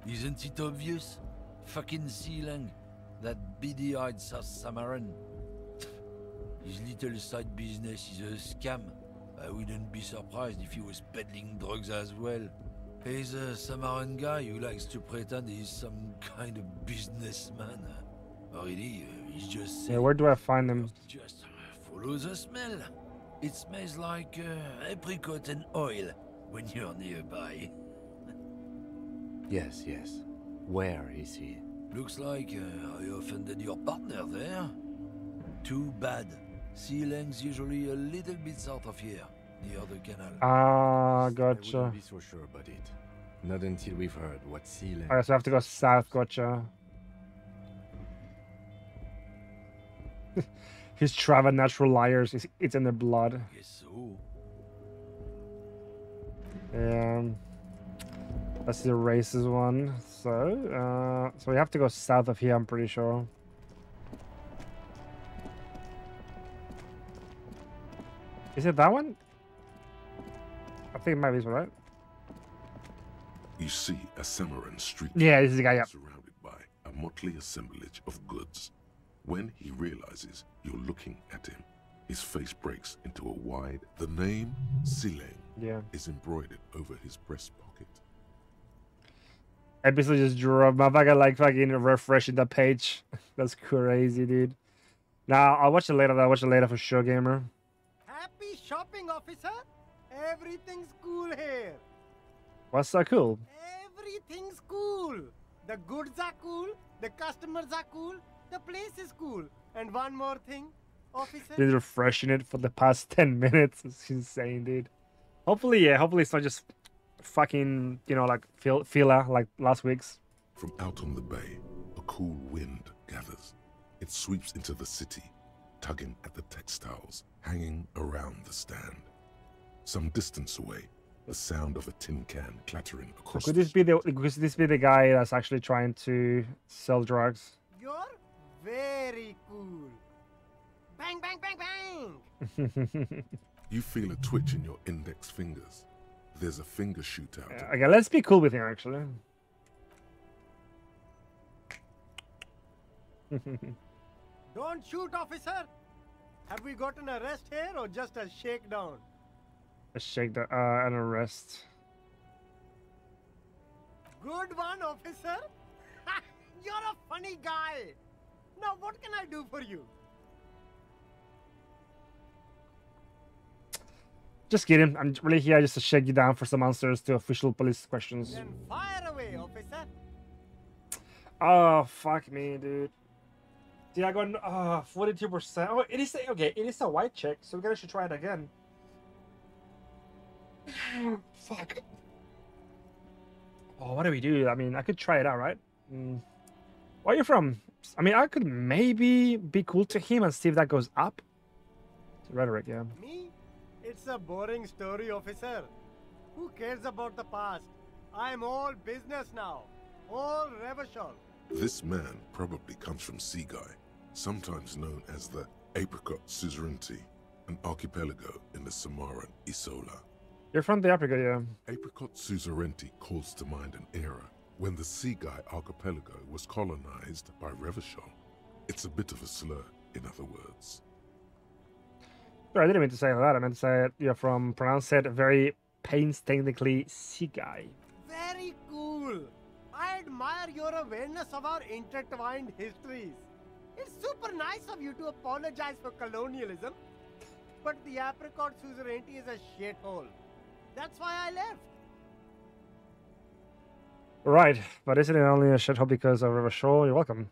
Isn't it obvious? Fucking Siileng, that beady-eyed South Samaran. His little side business is a scam. I wouldn't be surprised if he was peddling drugs as well. He's a Samaran guy who likes to pretend he's some kind of businessman. Really, he's just... Yeah, where do I find them? Just follow the smell. It smells like apricot and oil when you're nearby. Yes, yes. Where is he? Looks like I offended your partner there. Too bad. Siileng's usually a little bit south of here, near the canal. Ah, I gotcha. wouldn't be so sure about it. Not until we've heard what Siileng... Alright, so I have to go south, gotcha. His travel natural liars, it's in their blood. Guess so. That's the races one. So we have to go south of here, I'm pretty sure. Is it that one? I think it might be this one, right? You see a Samaran street. Yeah, this is the guy, yeah. Surrounded by a motley assemblage of goods. When he realizes you're looking at him, his face breaks into a wide... The name Siileng is embroidered over his breast pocket. Episode just drew up. Motherfucker like fucking refreshing the page. That's crazy, dude. Nah, I'll watch it later. I'll watch it later for sure, gamer. Happy shopping, officer. Everything's cool here. What's so cool? Everything's cool. The goods are cool. The customers are cool. The place is cool. And one more thing, officer. Been refreshing it for the past 10 minutes. It's insane, dude. Hopefully, yeah. Hopefully it's not just fucking, you know, like filler like last week's. From out on the bay, a cool wind gathers. It sweeps into the city. tugging at the textiles hanging around the stand. Some distance away, the sound of a tin can clattering across Could this be the guy that's actually trying to sell drugs? You're very cool. Bang, bang, bang, bang! You feel a twitch in your index fingers. There's a finger shootout. Okay, let's be cool with him, actually. Don't shoot, officer! Have we got an arrest here or just a shakedown? A shakedown, an arrest. Good one, officer! You're a funny guy! Now what can I do for you? Just kidding. I'm really here just to shake you down for some answers to official police questions. Then fire away, officer! Oh, fuck me, dude. See, I got 42%. Oh, it is okay. It is a white check, so we should try it again. Fuck. Oh, what do we do? I mean, I could try it out, right? Where are you from? I mean, I could maybe be cool to him and see if that goes up. It's rhetoric, yeah. Me? It's a boring story, officer. Who cares about the past? I'm all business now. All revolution. This man probably comes from Seaguy, sometimes known as the Apricot Suzerainty, an archipelago in the Samaran Isola. You're from the Africa, yeah. Apricot Suzerainty calls to mind an era when the Seaguy archipelago was colonized by Revachol. It's a bit of a slur, in other words. Sorry, I didn't mean to say that. I meant to say you're from, pronounce it very painstakingly Seaguy. Very cool. I admire your awareness of our intertwined histories. It's super nice of you to apologize for colonialism, but the Apricot Suzerainty is a shithole. That's why I left. Right, but isn't it only a shithole because of Revachol? You're welcome.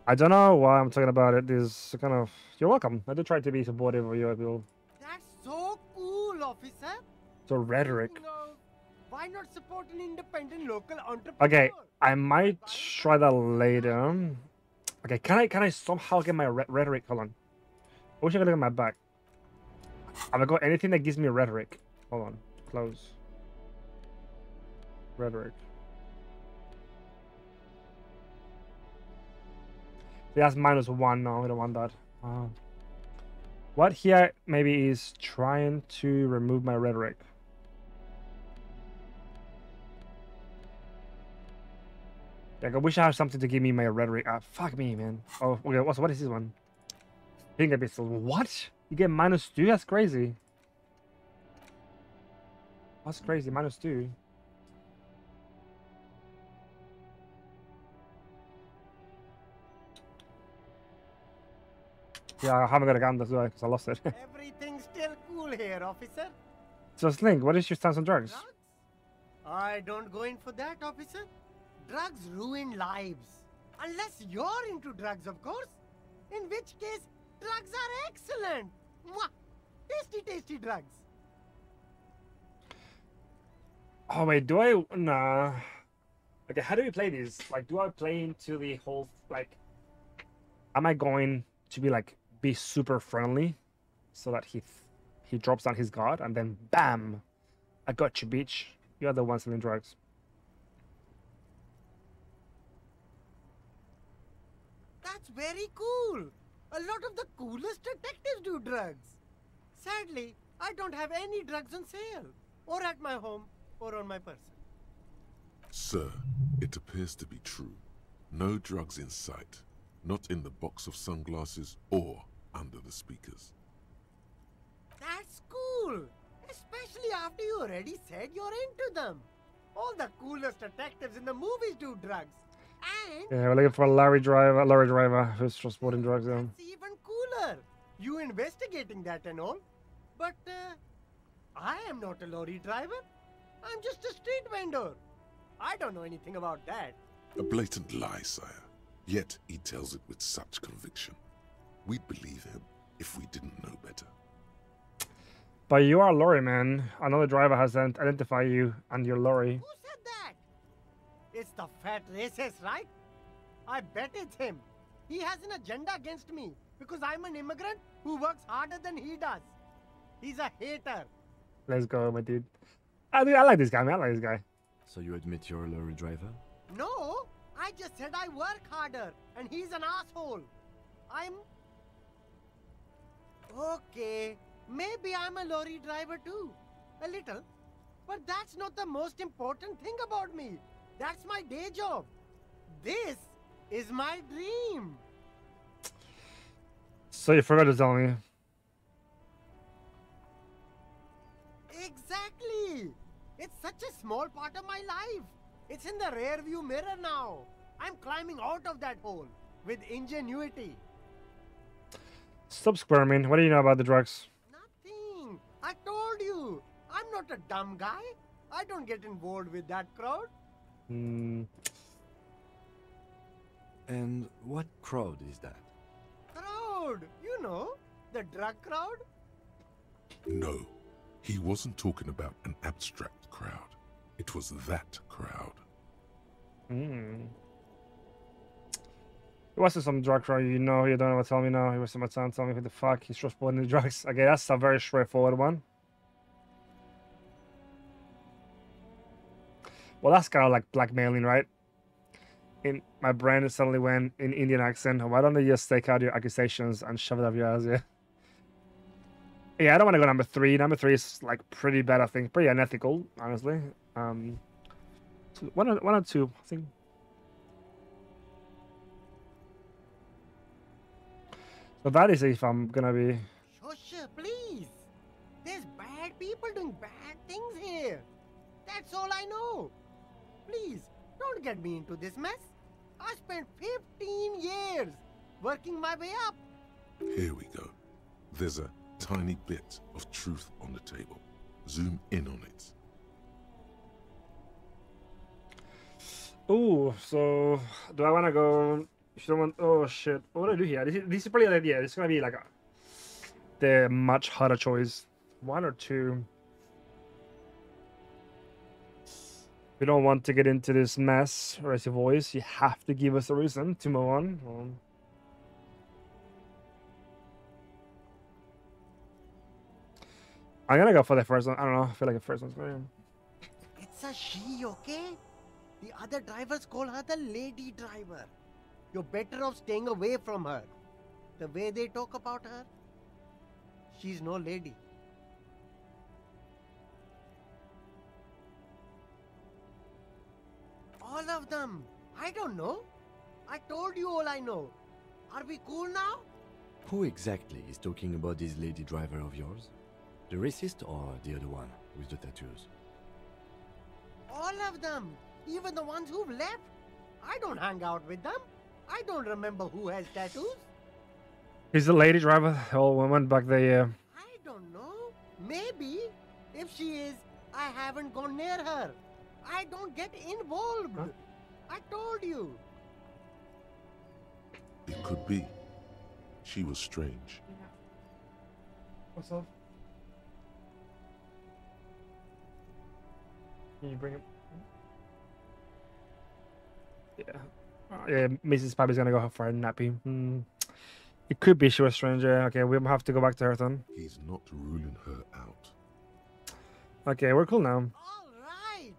I don't know why I'm talking about it. This kind of... You're welcome. I do try to be supportive of your people. That's so cool, officer. So rhetoric. You know, why not support an independent local entrepreneur? Okay, I might try that later. Okay, can I somehow get my rhetoric? Hold on. I wish I could look at my back. Have I got anything that gives me rhetoric? Hold on. Close. Rhetoric. That's -1. No, we don't want that. What here maybe is trying to remove my rhetoric. Like, I wish I had something to give me my rhetoric. Fuck me, man. Oh, okay. What is this one? Finger pistol. What? You get -2? That's crazy. That's crazy. -2. Yeah, I haven't got a gun, that's why, because I lost it. Everything's still cool here, officer. So, Siileng, what is your stance on drugs? Drugs? I don't go in for that, officer. Drugs ruin lives. Unless you're into drugs, of course. In which case, drugs are excellent. Mwah! Tasty, tasty drugs. Oh, wait, do I... Nah. Okay, how do we play this? Like, do I play into the whole... Like, am I going to be, like, be super friendly so that he drops down his guard and then BAM! I got you, bitch. You're the one selling drugs. That's very cool. A lot of the coolest detectives do drugs. Sadly, I don't have any drugs on sale, or at my home, or on my person. Sir, it appears to be true. No drugs in sight. Not in the box of sunglasses or under the speakers. That's cool. Especially after you already said you're into them. All the coolest detectives in the movies do drugs. And Yeah, we're looking for a lorry driver who's transporting drugs down. it's even cooler. You investigating that and all. But I am not a lorry driver. I'm just a street vendor. I don't know anything about that. A blatant lie, sire. Yet he tells it with such conviction. We'd believe him if we didn't know better. But you are a lorry, man. Another driver has identified you and your lorry. Who said that? It's the fat racist, right? I bet it's him. He has an agenda against me because I'm an immigrant who works harder than he does. He's a hater. Let's go, my dude. I like this guy, man. I like this guy. So you admit you're a lorry driver? No, I just said I work harder and he's an asshole. Okay, maybe I'm a lorry driver too. A little. But that's not the most important thing about me. That's my day job. This is my dream. So you forgot to tell me. Exactly. It's such a small part of my life. It's in the rear view mirror now. I'm climbing out of that hole with ingenuity. Stop squirming. What do you know about the drugs? Nothing. I told you. I'm not a dumb guy. I don't get involved with that crowd. And what crowd is that? Crowd. You know, the drug crowd. No, he wasn't talking about an abstract crowd. It was that crowd. It wasn't some drug crowd, you know. You don't know what to tell me now. He was my time. Tell me what the fuck. He's just putting the drugs. Okay, that's a very straightforward one. Well, that's kind of like blackmailing, right? In my brain suddenly went in Indian accent. Why don't they just take out your accusations and shove it up your ass? Yeah. Yeah, I don't want to go number 3. Number 3 is like pretty bad, I think. Pretty unethical, honestly. One or two, I think. So that is if I'm gonna be. Shush, please. There's bad people doing bad things here. That's all I know. Please, don't get me into this mess. I spent 15 years working my way up. Here we go. There's a tiny bit of truth on the table. Zoom in on it. Ooh, so do I want to go? Oh shit! What do I do here? This is probably the idea. This is gonna be like the much harder choice. 1 or 2. We don't want to get into this mess, raise your voice. You have to give us a reason to move on. I'm gonna go for the first one. I don't know. I feel like the first one's better. It's a she, okay? The other drivers call her the lady driver. You're better off staying away from her. The way they talk about her, she's no lady. All of them. I don't know. I told you all I know. Are we cool now? Who exactly is talking about this lady driver of yours? The racist or the other one with the tattoos? All of them. Even the ones who've left. I don't hang out with them. I don't remember who has tattoos. Is the lady driver the old woman back there? I don't know. Maybe. If she is, I haven't gone near her. I don't get involved. Huh? I told you. It could be. She was strange. Yeah. What's up? Can you bring him? Yeah. Yeah, Mrs. Pappy's gonna go for a nappy. It could be she was stranger. Okay, we'll have to go back to her then. He's not ruling her out. Okay, we're cool now. All right.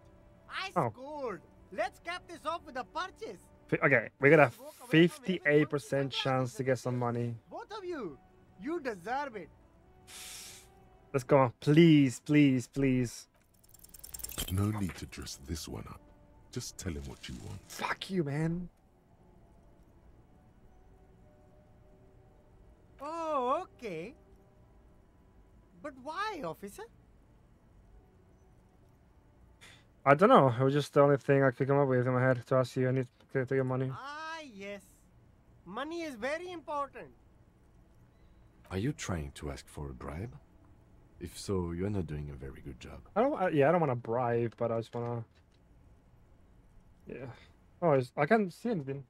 I scored. Let's cap this off with a purchase. Okay, we got a 58% chance to get some money. Both of you. You deserve it. Let's go on. Please, please, please. No need to dress this one up. Just tell him what you want. Fuck you, man. Oh, okay. But why, officer? I don't know. It was just the only thing I could come up with in my head to ask you. I need to get money. Ah, yes. Money is very important. Are you trying to ask for a bribe? If so, you're not doing a very good job. I don't want to bribe, but I just want to... Yeah. Oh, I can't see anything.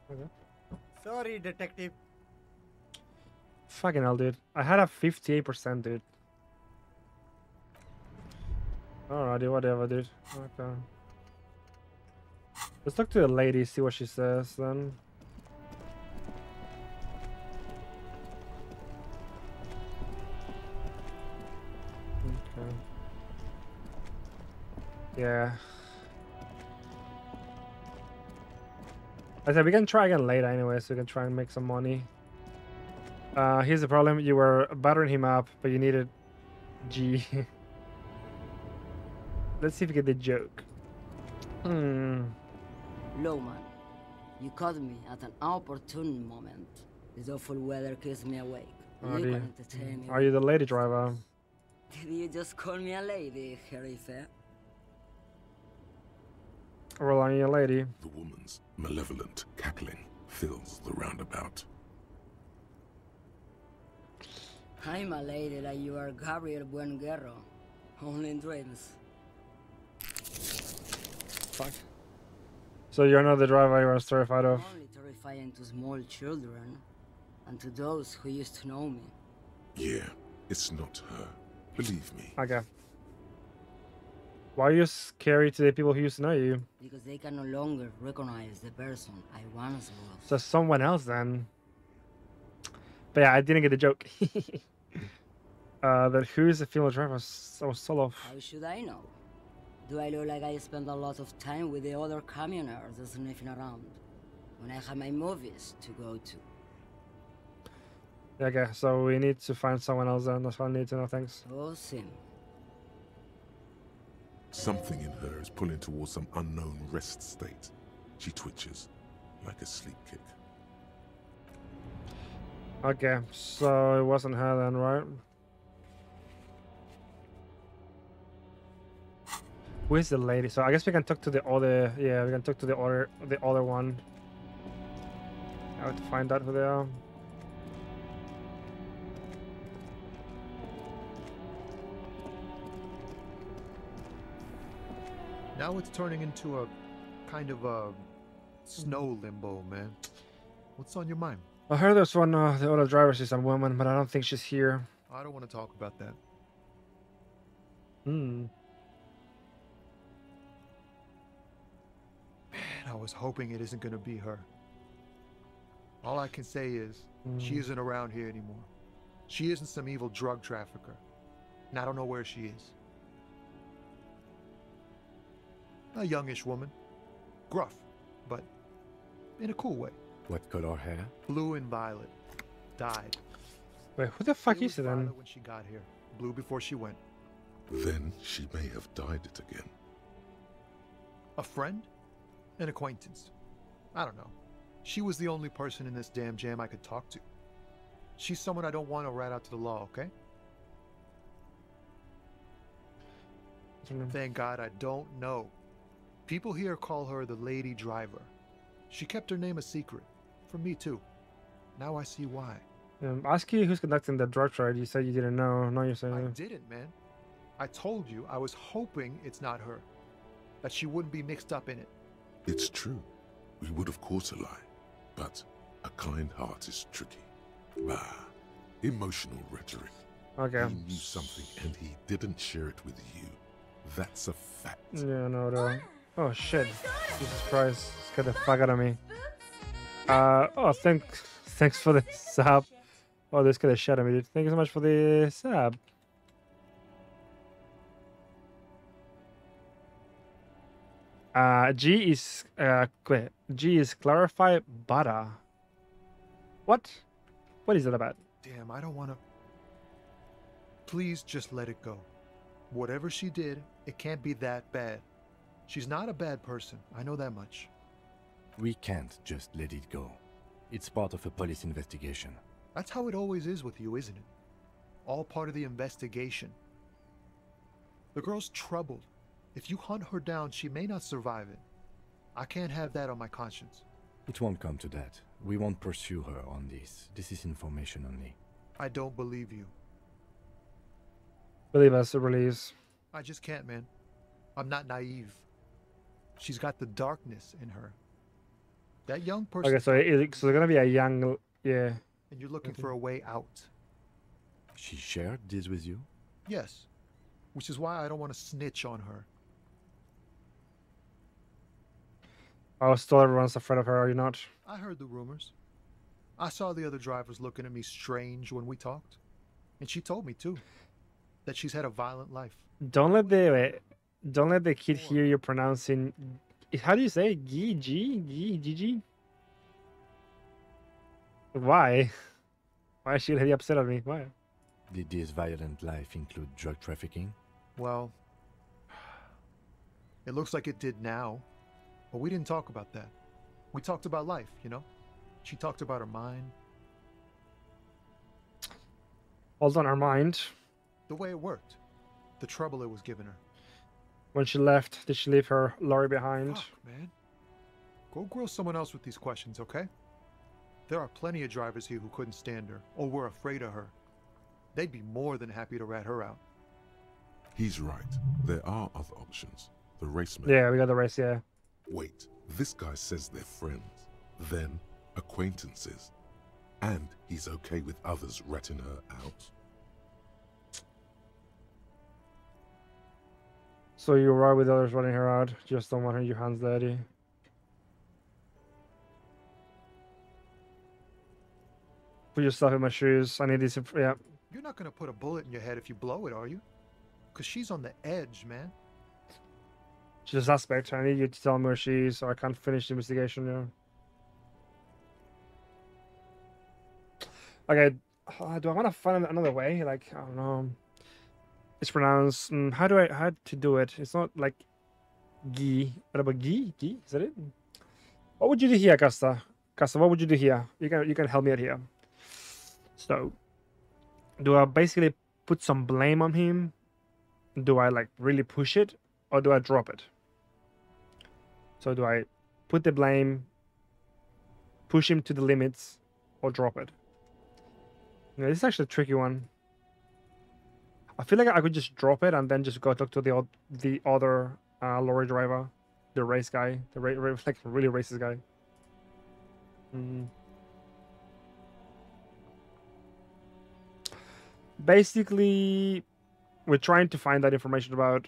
Okay. Sorry, detective. Fucking hell, dude. I had a 58%, dude. Alrighty, whatever, dude. Okay. Let's talk to the lady, see what she says then. Okay. Yeah. I said we can try again later anyway, so we can try and make some money. Here's the problem: you were buttering him up, but you needed G. Let's see if we get the joke. Lowman, you caught me at an opportune moment. This awful weather keeps me awake. You can entertain me. Are you the lady driver? Did you just call me a lady, Herife? Well, are you a lady? The woman's malevolent cackling fills the roundabout. I'm a lady like you are, Gabriel Buenguerro. Only in dreams. Fuck. So you're not the driver you were terrified of? Only terrifying to small children, and to those who used to know me. Yeah, it's not her. Believe me. Okay. Why are you scary to the people who used to know you? Because they can no longer recognize the person I once was. So someone else then. But yeah, I didn't get the joke. That who's the female driver? So solo. How should I know? Do I look like I spend a lot of time with the other communers sniffing around when I have my movies to go to? Yeah, okay, so we need to find someone else then. That's what I need to know, thanks. Oh, Sim. Something in her is pulling towards some unknown rest state. She twitches like a sleep kick. Okay, so it wasn't her then, right? Where's the lady? So I guess we can talk to the other. Yeah, we can talk to the other one. I have to find out who they are. Now it's turning into a kind of a snow limbo, man. What's on your mind? I heard there's one, the other driver is a woman, but I don't think she's here. I don't want to talk about that. Man, I was hoping it isn't going to be her. All I can say is, she isn't around here anymore. She isn't some evil drug trafficker. And I don't know where she is. A youngish woman. Gruff, but in a cool way. What color hair? Blue and violet. Died. Wait, who the fuck is it then? Violet when she got here. Blue before she went. Then she may have dyed it again. A friend? An acquaintance. I don't know. She was the only person in this damn jam I could talk to. She's someone I don't want to rat out to the law, okay? Thank God I don't know. People here call her the lady driver. She kept her name a secret. From me too. Now I see why. Ask you who's conducting the drug trade. You said you didn't know. No, you're saying I didn't, man. I told you I was hoping it's not her. That she wouldn't be mixed up in it. It's true. We would have caught a lie. But a kind heart is tricky. Emotional rhetoric. Okay. He knew something and he didn't share it with you. That's a fact. Yeah, no, no. Oh shit. Jesus Christ. Scared the fuck out of me. Oh, thanks for the sub. Oh, this guy shot at me, dude. Thank you so much for the sub. G is clarify butter. What? What is that about? Damn, I don't want to. Please just let it go. Whatever she did, it can't be that bad. She's not a bad person. I know that much. We can't just let it go. It's part of a police investigation. That's how it always is with you, isn't it? All part of the investigation. The girl's troubled. If you hunt her down, she may not survive it. I can't have that on my conscience. It won't come to that. We won't pursue her on this. This is information only. I don't believe you. Believe us, it really is. I just can't, man. I'm not naive. She's got the darkness in her. That young person... Okay, so there's gonna be a young... Yeah. And you're looking for a way out. She shared this with you? Yes. which is why I don't want to snitch on her. Oh, still everyone's afraid of her, are you not? I heard the rumors. I saw the other drivers looking at me strange when we talked. And she told me, too, that she's had a violent life. Don't let the kid hear you pronouncing... How do you say it? G? Why? Why should he be upset at me? Why? Did this violent life include drug trafficking? Well, it looks like it did now. But we didn't talk about that. We talked about life, you know? She talked about her mind. Hold on, her mind. The way it worked. The trouble it was giving her. When she left, did she leave her lorry behind? Fuck, man. Go grill someone else with these questions, okay? There are plenty of drivers here who couldn't stand her, or were afraid of her. They'd be more than happy to rat her out. He's right. There are other options. The racemen. Yeah, we got the race, yeah. Wait, this guy says they're friends, then acquaintances, and he's okay with others ratting her out. So you're right with others running her out, just don't want her your hands dirty. Put yourself in my shoes, I need this, yeah. You're not gonna put a bullet in your head if you blow it, are you? Because she's on the edge, man. She's a suspect. I need you to tell me where she is, or I can't finish the investigation now. Okay, do I want to find another way? Like, I don't know. It's pronounced. How to do it? It's not like Gi. What about Gi? Gi? Is that it? What would you do here, Casta? Casta, what would you do here? You can help me out here. So, do I basically put some blame on him? Do I like really push it, or do I drop it? So do I put the blame, push him to the limits, or drop it? Yeah, this is actually a tricky one. I feel like I could just drop it and then just go talk to the other lorry driver, the race guy, like really racist guy. Basically, we're trying to find that information about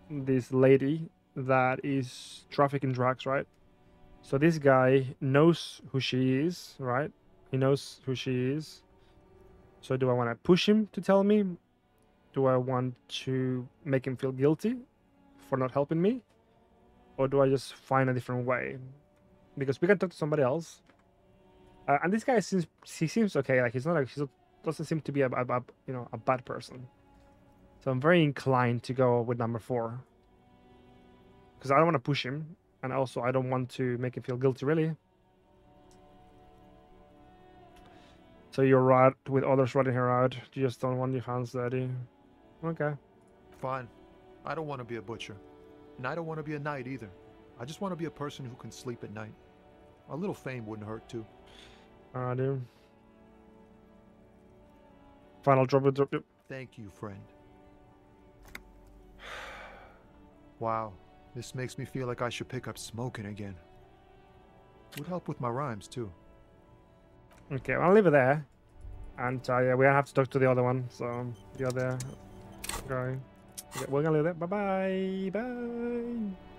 this lady that is trafficking drugs, right? So this guy knows who she is, right? He knows who she is. So do I want to push him to tell me? Do I want to make him feel guilty for not helping me? Or do I just find a different way? Because we can talk to somebody else. And this guy seems okay. Like he doesn't seem to be a bad person. So I'm very inclined to go with number 4. Because I don't want to push him, and also I don't want to make him feel guilty, really. So you're right with others running her out. You just don't want your hands dirty. Okay. Fine. I don't want to be a butcher. And I don't want to be a knight either. I just want to be a person who can sleep at night. A little fame wouldn't hurt, too. I do. Final drop it. Thank you, friend. Wow. This makes me feel like I should pick up smoking again. Would help with my rhymes, too. Okay, well, I'll leave it there. And yeah, we have to talk to the other one. So, the other guy. Okay, we're gonna leave it there. Bye-bye. Bye.